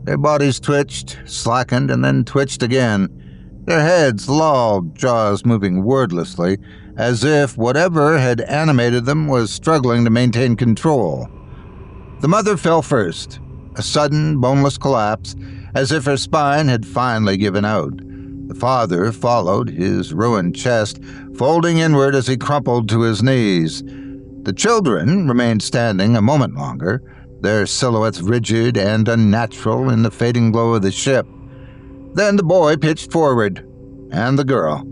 Their bodies twitched, slackened, and then twitched again. Their heads lolled, jaws moving wordlessly, as if whatever had animated them was struggling to maintain control. The mother fell first, a sudden, boneless collapse, as if her spine had finally given out. The father followed, his ruined chest folding inward as he crumpled to his knees. The children remained standing a moment longer, their silhouettes rigid and unnatural in the fading glow of the ship. Then the boy pitched forward, and the girl.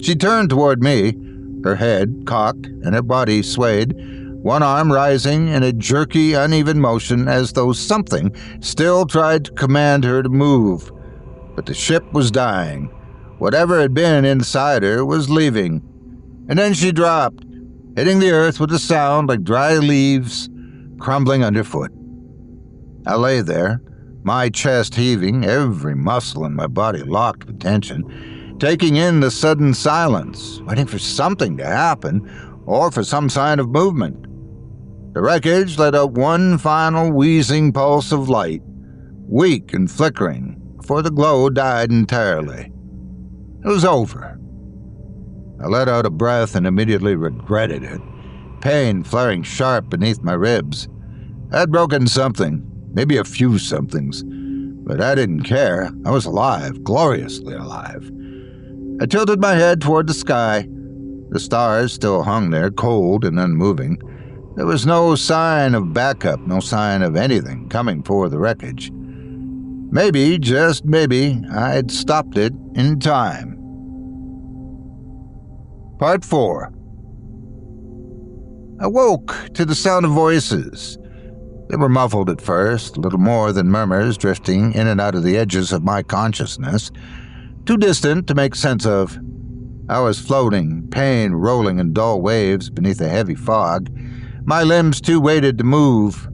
She turned toward me, her head cocked and her body swayed, one arm rising in a jerky, uneven motion as though something still tried to command her to move. But the ship was dying. Whatever had been inside her was leaving. And then she dropped, hitting the earth with a sound like dry leaves crumbling underfoot. I lay there, my chest heaving, every muscle in my body locked with tension, taking in the sudden silence, waiting for something to happen or for some sign of movement. The wreckage let out one final wheezing pulse of light, weak and flickering, before the glow died entirely. It was over. I let out a breath and immediately regretted it, pain flaring sharp beneath my ribs. I'd broken something, maybe a few somethings, but I didn't care. I was alive, gloriously alive. I tilted my head toward the sky. The stars still hung there, cold and unmoving. There was no sign of backup, no sign of anything coming for the wreckage. Maybe, just maybe, I'd stopped it in time. Part 4. I woke to the sound of voices. They were muffled at first, little more than murmurs drifting in and out of the edges of my consciousness, too distant to make sense of. I was floating, pain rolling in dull waves beneath a heavy fog, my limbs too weighted to move.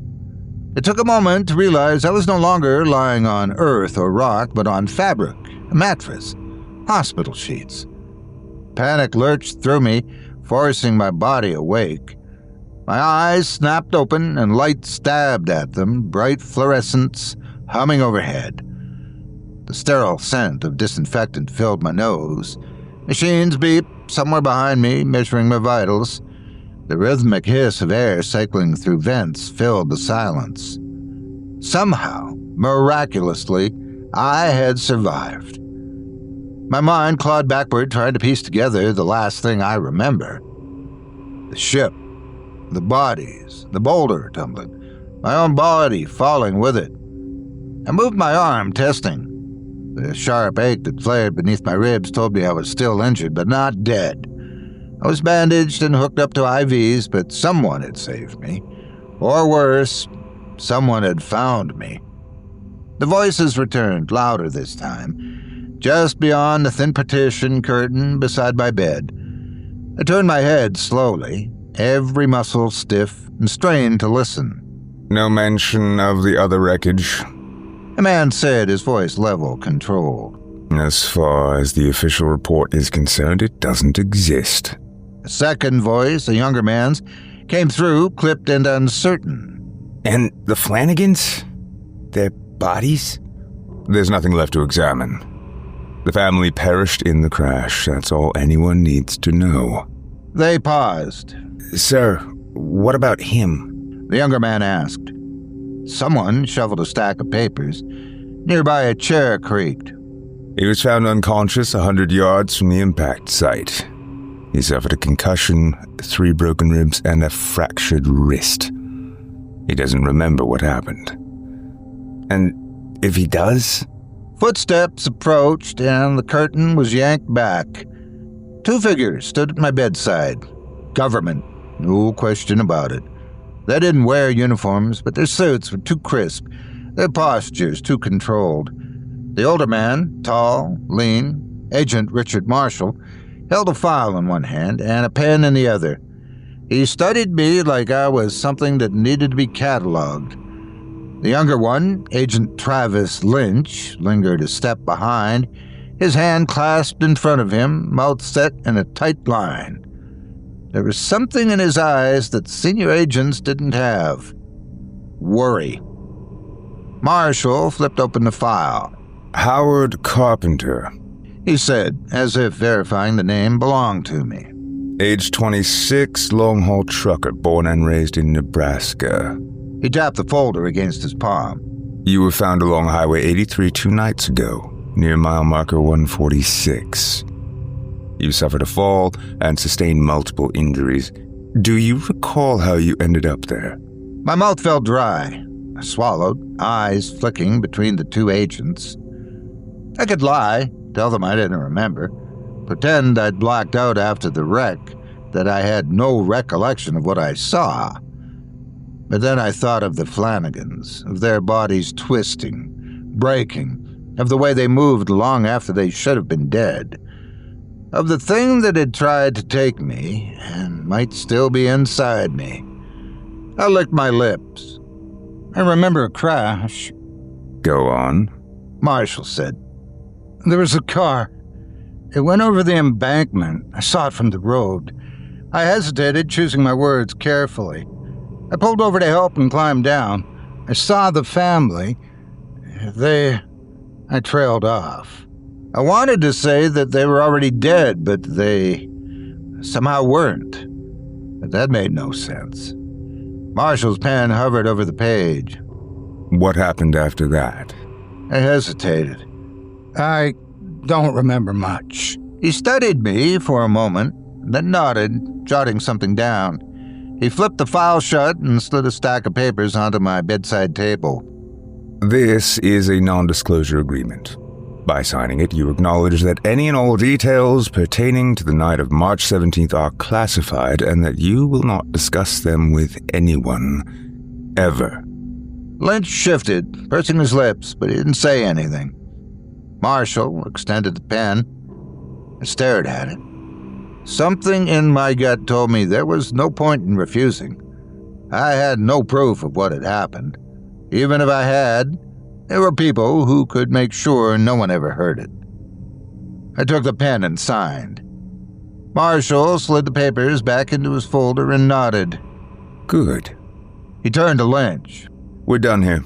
It took a moment to realize I was no longer lying on earth or rock, but on fabric, a mattress, hospital sheets. Panic lurched through me, forcing my body awake. My eyes snapped open and light stabbed at them, bright fluorescents humming overhead. The sterile scent of disinfectant filled my nose. Machines beeped somewhere behind me, measuring my vitals. The rhythmic hiss of air cycling through vents filled the silence. Somehow, miraculously, I had survived. My mind clawed backward, trying to piece together the last thing I remember. The ship, the bodies, the boulder tumbling, my own body falling with it. I moved my arm, testing. The sharp ache that flared beneath my ribs told me I was still injured, but not dead. I was bandaged and hooked up to IVs, but someone had saved me. Or worse, someone had found me. The voices returned, louder this time, just beyond the thin partition curtain beside my bed. I turned my head slowly, every muscle stiff and strained to listen. No mention of the other wreckage. A man said, his voice level, controlled. As far as the official report is concerned, it doesn't exist. A second voice, a younger man's, came through, clipped and uncertain. And the Flanagans? Their bodies? There's nothing left to examine. The family perished in the crash. That's all anyone needs to know. They paused. Sir, what about him? The younger man asked. Someone shoveled a stack of papers. Nearby a chair creaked. He was found unconscious 100 yards from the impact site. He suffered a concussion, 3 broken ribs, and a fractured wrist. He doesn't remember what happened. And if he does? Footsteps approached, and the curtain was yanked back. 2 figures stood at my bedside. Government, no question about it. They didn't wear uniforms, but their suits were too crisp, their postures too controlled. The older man, tall, lean, Agent Richard Marshall, held a file in one hand and a pen in the other. He studied me like I was something that needed to be cataloged. The younger one, Agent Travis Lynch, lingered a step behind, his hand clasped in front of him, mouth set in a tight line. There was something in his eyes that senior agents didn't have. Worry. Marshall flipped open the file. Howard Carpenter, he said, as if verifying the name belonged to me. age 26, long-haul trucker, born and raised in Nebraska. He tapped the folder against his palm. You were found along Highway 83 2 nights ago, near mile marker 146. You suffered a fall and sustained multiple injuries. Do you recall how you ended up there? My mouth felt dry. I swallowed, eyes flicking between the 2 agents. I could lie, tell them I didn't remember, pretend I'd blacked out after the wreck, that I had no recollection of what I saw. But then I thought of the Flanagans, of their bodies twisting, breaking, of the way they moved long after they should have been dead, of the thing that had tried to take me and might still be inside me. I licked my lips. I remember a crash. Go on, Marshall said. There was a car. It went over the embankment. I saw it from the road. I hesitated, choosing my words carefully. I pulled over to help and climbed down. I saw the family. I trailed off. I wanted to say that they were already dead, but they somehow weren't. But that made no sense. Marshall's pen hovered over the page. What happened after that? I hesitated. I don't remember much. He studied me for a moment, then nodded, jotting something down. He flipped the file shut and slid a stack of papers onto my bedside table. This is a non-disclosure agreement. By signing it, you acknowledge that any and all details pertaining to the night of March 17th are classified and that you will not discuss them with anyone, ever. Lynch shifted, pursing his lips, but he didn't say anything. Marshall extended the pen. I stared at it. Something in my gut told me there was no point in refusing. I had no proof of what had happened. Even if I had, there were people who could make sure no one ever heard it. I took the pen and signed. Marshall slid the papers back into his folder and nodded. Good. He turned to Lynch. We're done here.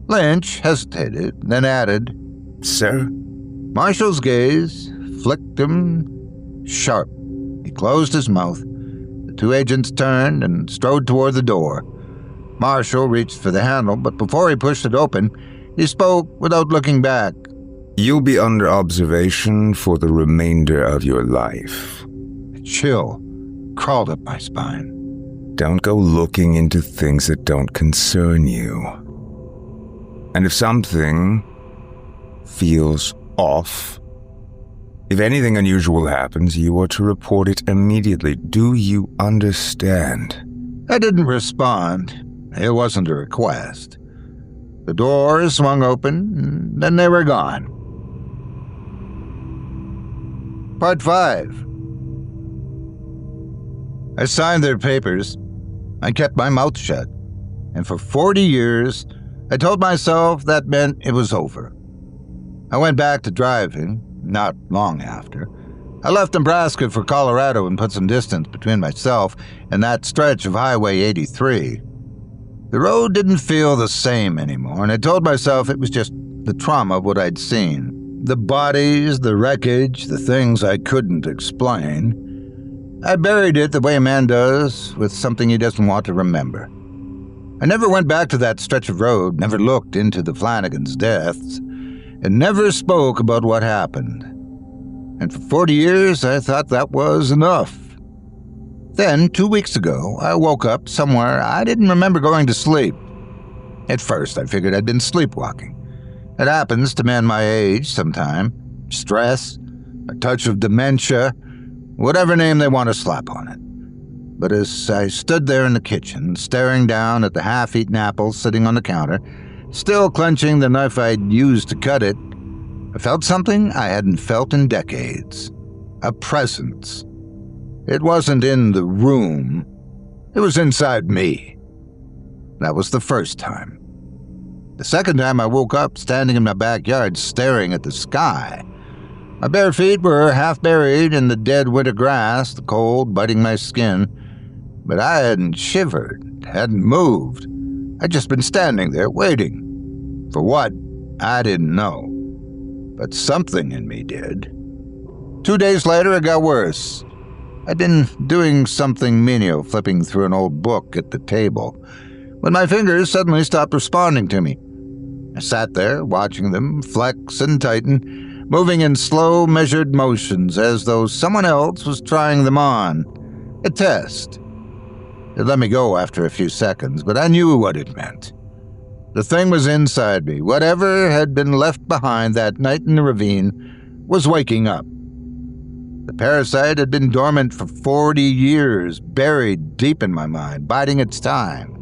Lynch hesitated, then added, Sir? Marshall's gaze flicked him sharp. He closed his mouth. The two agents turned and strode toward the door. Marshall reached for the handle, but before he pushed it open, he spoke without looking back. You'll be under observation for the remainder of your life. A chill crawled up my spine. Don't go looking into things that don't concern you. And if something feels off, if anything unusual happens, you are to report it immediately. Do you understand? I didn't respond. It wasn't a request. The doors swung open, and then they were gone. Part 5. I signed their papers. I kept my mouth shut. And for 40 years, I told myself that meant it was over. I went back to driving, not long after. I left Nebraska for Colorado and put some distance between myself and that stretch of Highway 83. The road didn't feel the same anymore, and I told myself it was just the trauma of what I'd seen. The bodies, the wreckage, the things I couldn't explain. I buried it the way a man does with something he doesn't want to remember. I never went back to that stretch of road, never looked into the Flanagans' deaths, and never spoke about what happened. And for 40 years, I thought that was enough. Then, 2 weeks ago, I woke up somewhere I didn't remember going to sleep. At first, I figured I'd been sleepwalking. It happens to men my age sometime. Stress, a touch of dementia, whatever name they want to slap on it. But as I stood there in the kitchen, staring down at the half-eaten apples sitting on the counter, still clenching the knife I'd used to cut it, I felt something I hadn't felt in decades. A presence. It wasn't in the room. It was inside me. That was the first time. The second time I woke up standing in my backyard staring at the sky. My bare feet were half buried in the dead winter grass, the cold biting my skin. But I hadn't shivered, hadn't moved. I'd just been standing there waiting. For what? I didn't know. But something in me did. 2 days later, it got worse. I'd been doing something menial, flipping through an old book at the table, when my fingers suddenly stopped responding to me. I sat there, watching them flex and tighten, moving in slow, measured motions as though someone else was trying them on. A test. It let me go after a few seconds, but I knew what it meant. The thing was inside me. Whatever had been left behind that night in the ravine was waking up. The parasite had been dormant for 40 years, buried deep in my mind, biding its time.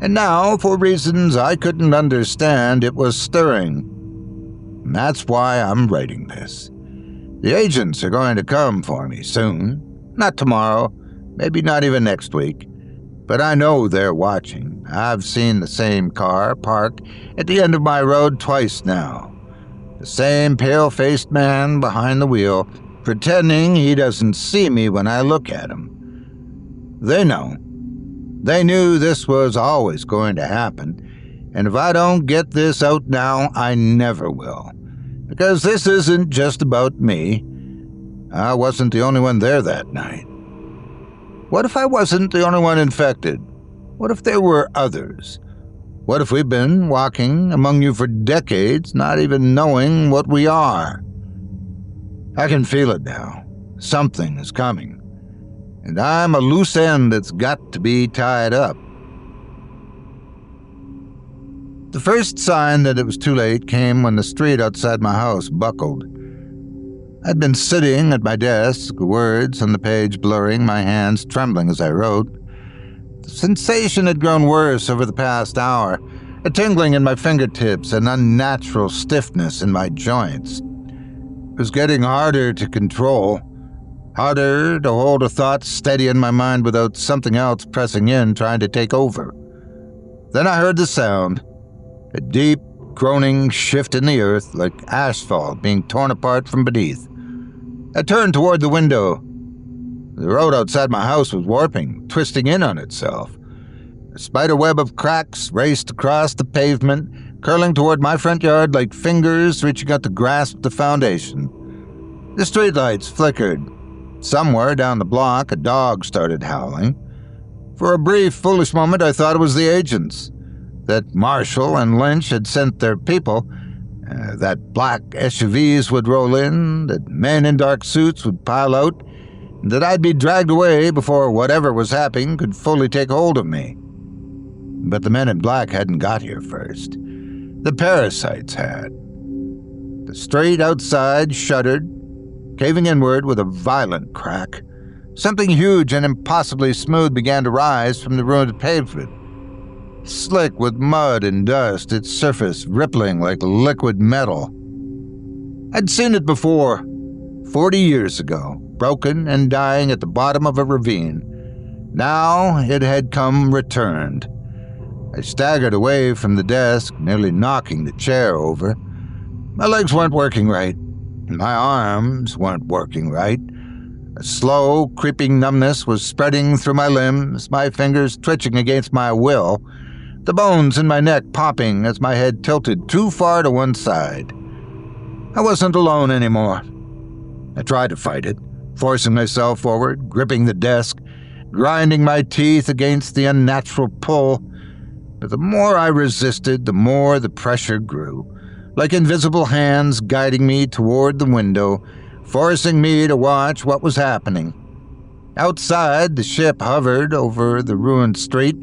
And now, for reasons I couldn't understand, it was stirring. And that's why I'm writing this. The agents are going to come for me soon. Not tomorrow, maybe not even next week. But I know they're watching. I've seen the same car park at the end of my road twice now. The same pale-faced man behind the wheel, pretending he doesn't see me when I look at him. They know. They knew this was always going to happen, and if I don't get this out now, I never will. Because this isn't just about me. I wasn't the only one there that night. What if I wasn't the only one infected? What if there were others? What if we've been walking among you for decades, not even knowing what we are? I can feel it now. Something is coming. And I'm a loose end that's got to be tied up. The first sign that it was too late came when the street outside my house buckled. I'd been sitting at my desk, words on the page blurring, my hands trembling as I wrote. The sensation had grown worse over the past hour, a tingling in my fingertips, an unnatural stiffness in my joints. It was getting harder to control, harder to hold a thought steady in my mind without something else pressing in, trying to take over. Then I heard the sound, a deep, groaning shift in the earth like asphalt being torn apart from beneath. I turned toward the window. The road outside my house was warping, twisting in on itself. A spider web of cracks raced across the pavement, curling toward my front yard like fingers reaching out to grasp the foundation. The streetlights flickered. Somewhere down the block, a dog started howling. For a brief, foolish moment, I thought it was the agents. That Marshall and Lynch had sent their people, that black SUVs would roll in, that men in dark suits would pile out, and that I'd be dragged away before whatever was happening could fully take hold of me. But the men in black hadn't got here first. The parasites had. The street outside shuddered, caving inward with a violent crack. Something huge and impossibly smooth began to rise from the ruined pavement. Slick with mud and dust, its surface rippling like liquid metal. I'd seen it before, 40 years ago, broken and dying at the bottom of a ravine. Now it had come returned. I staggered away from the desk, nearly knocking the chair over. My legs weren't working right. My arms weren't working right. A slow, creeping numbness was spreading through my limbs, my fingers twitching against my will, the bones in my neck popping as my head tilted too far to one side. I wasn't alone anymore. I tried to fight it, forcing myself forward, gripping the desk, grinding my teeth against the unnatural pull. But the more I resisted, the more the pressure grew, like invisible hands guiding me toward the window, forcing me to watch what was happening. Outside, the ship hovered over the ruined street,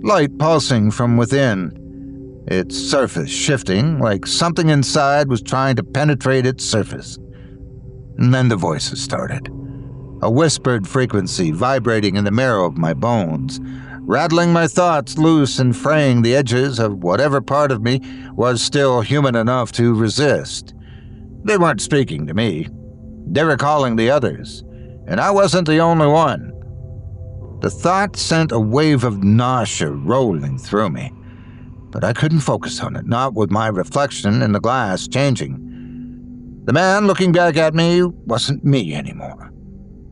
light pulsing from within, its surface shifting like something inside was trying to penetrate its surface. And then the voices started, a whispered frequency vibrating in the marrow of my bones, rattling my thoughts loose and fraying the edges of whatever part of me was still human enough to resist. They weren't speaking to me. They were calling the others, and I wasn't the only one. The thought sent a wave of nausea rolling through me, but I couldn't focus on it, not with my reflection in the glass changing. The man looking back at me wasn't me anymore.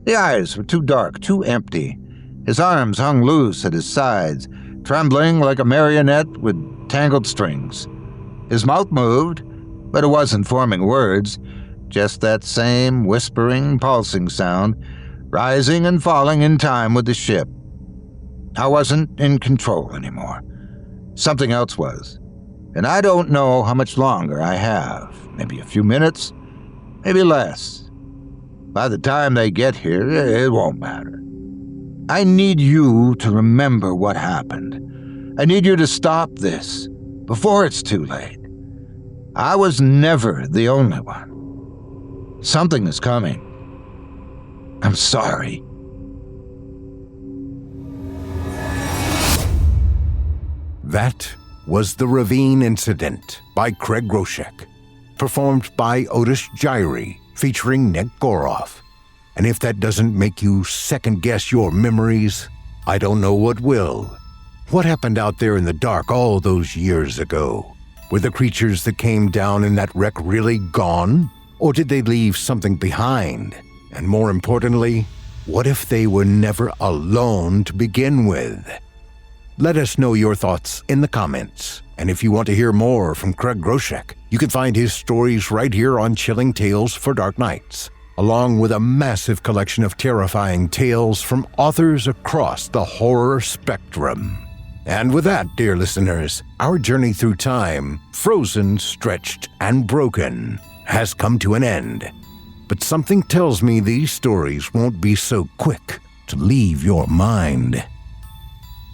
The eyes were too dark, too empty. His arms hung loose at his sides, trembling like a marionette with tangled strings. His mouth moved, but it wasn't forming words, just that same whispering, pulsing sound, rising and falling in time with the ship. I wasn't in control anymore. Something else was. And I don't know how much longer I have. Maybe a few minutes, maybe less. By the time they get here, it won't matter. I need you to remember what happened. I need you to stop this before it's too late. I was never the only one. Something is coming. I'm sorry. That was The Ravine Incident by Craig Groshek, performed by Otis Jiry, featuring Nick Goroff. And if that doesn't make you second-guess your memories, I don't know what will. What happened out there in the dark all those years ago? Were the creatures that came down in that wreck really gone? Or did they leave something behind? And more importantly, what if they were never alone to begin with? Let us know your thoughts in the comments. And if you want to hear more from Craig Groshek, you can find his stories right here on Chilling Tales for Dark Nights, along with a massive collection of terrifying tales from authors across the horror spectrum. And with that, dear listeners, our journey through time, frozen, stretched, and broken, has come to an end. But something tells me these stories won't be so quick to leave your mind.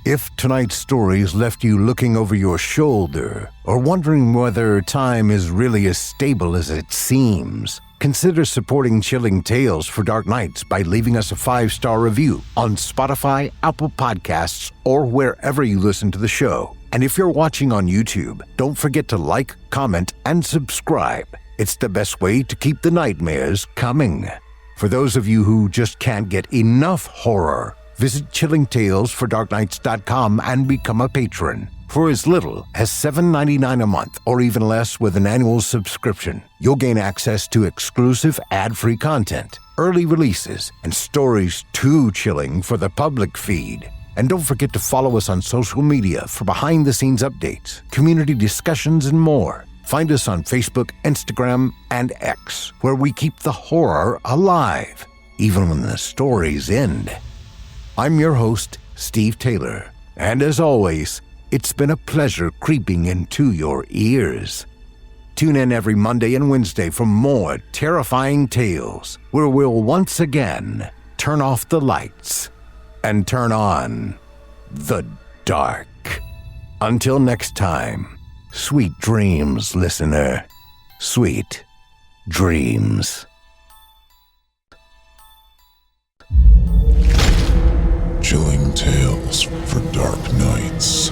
If tonight's stories left you looking over your shoulder or wondering whether time is really as stable as it seems, consider supporting Chilling Tales for Dark Nights by leaving us a 5-star review on Spotify, Apple Podcasts, or wherever you listen to the show. And if you're watching on YouTube, don't forget to like, comment, and subscribe. It's the best way to keep the nightmares coming. For those of you who just can't get enough horror, visit chillingtalesfordarknights.com and become a patron. For as little as $7.99 a month, or even less with an annual subscription, you'll gain access to exclusive ad-free content, early releases, and stories too chilling for the public feed. And don't forget to follow us on social media for behind-the-scenes updates, community discussions, and more. Find us on Facebook, Instagram, and X, where we keep the horror alive, even when the stories end. I'm your host, Steve Taylor, and as always, it's been a pleasure creeping into your ears. Tune in every Monday and Wednesday for more terrifying tales, where we'll once again turn off the lights and turn on the dark. Until next time, sweet dreams, listener. Sweet dreams. Chilling Tales for Dark Nights.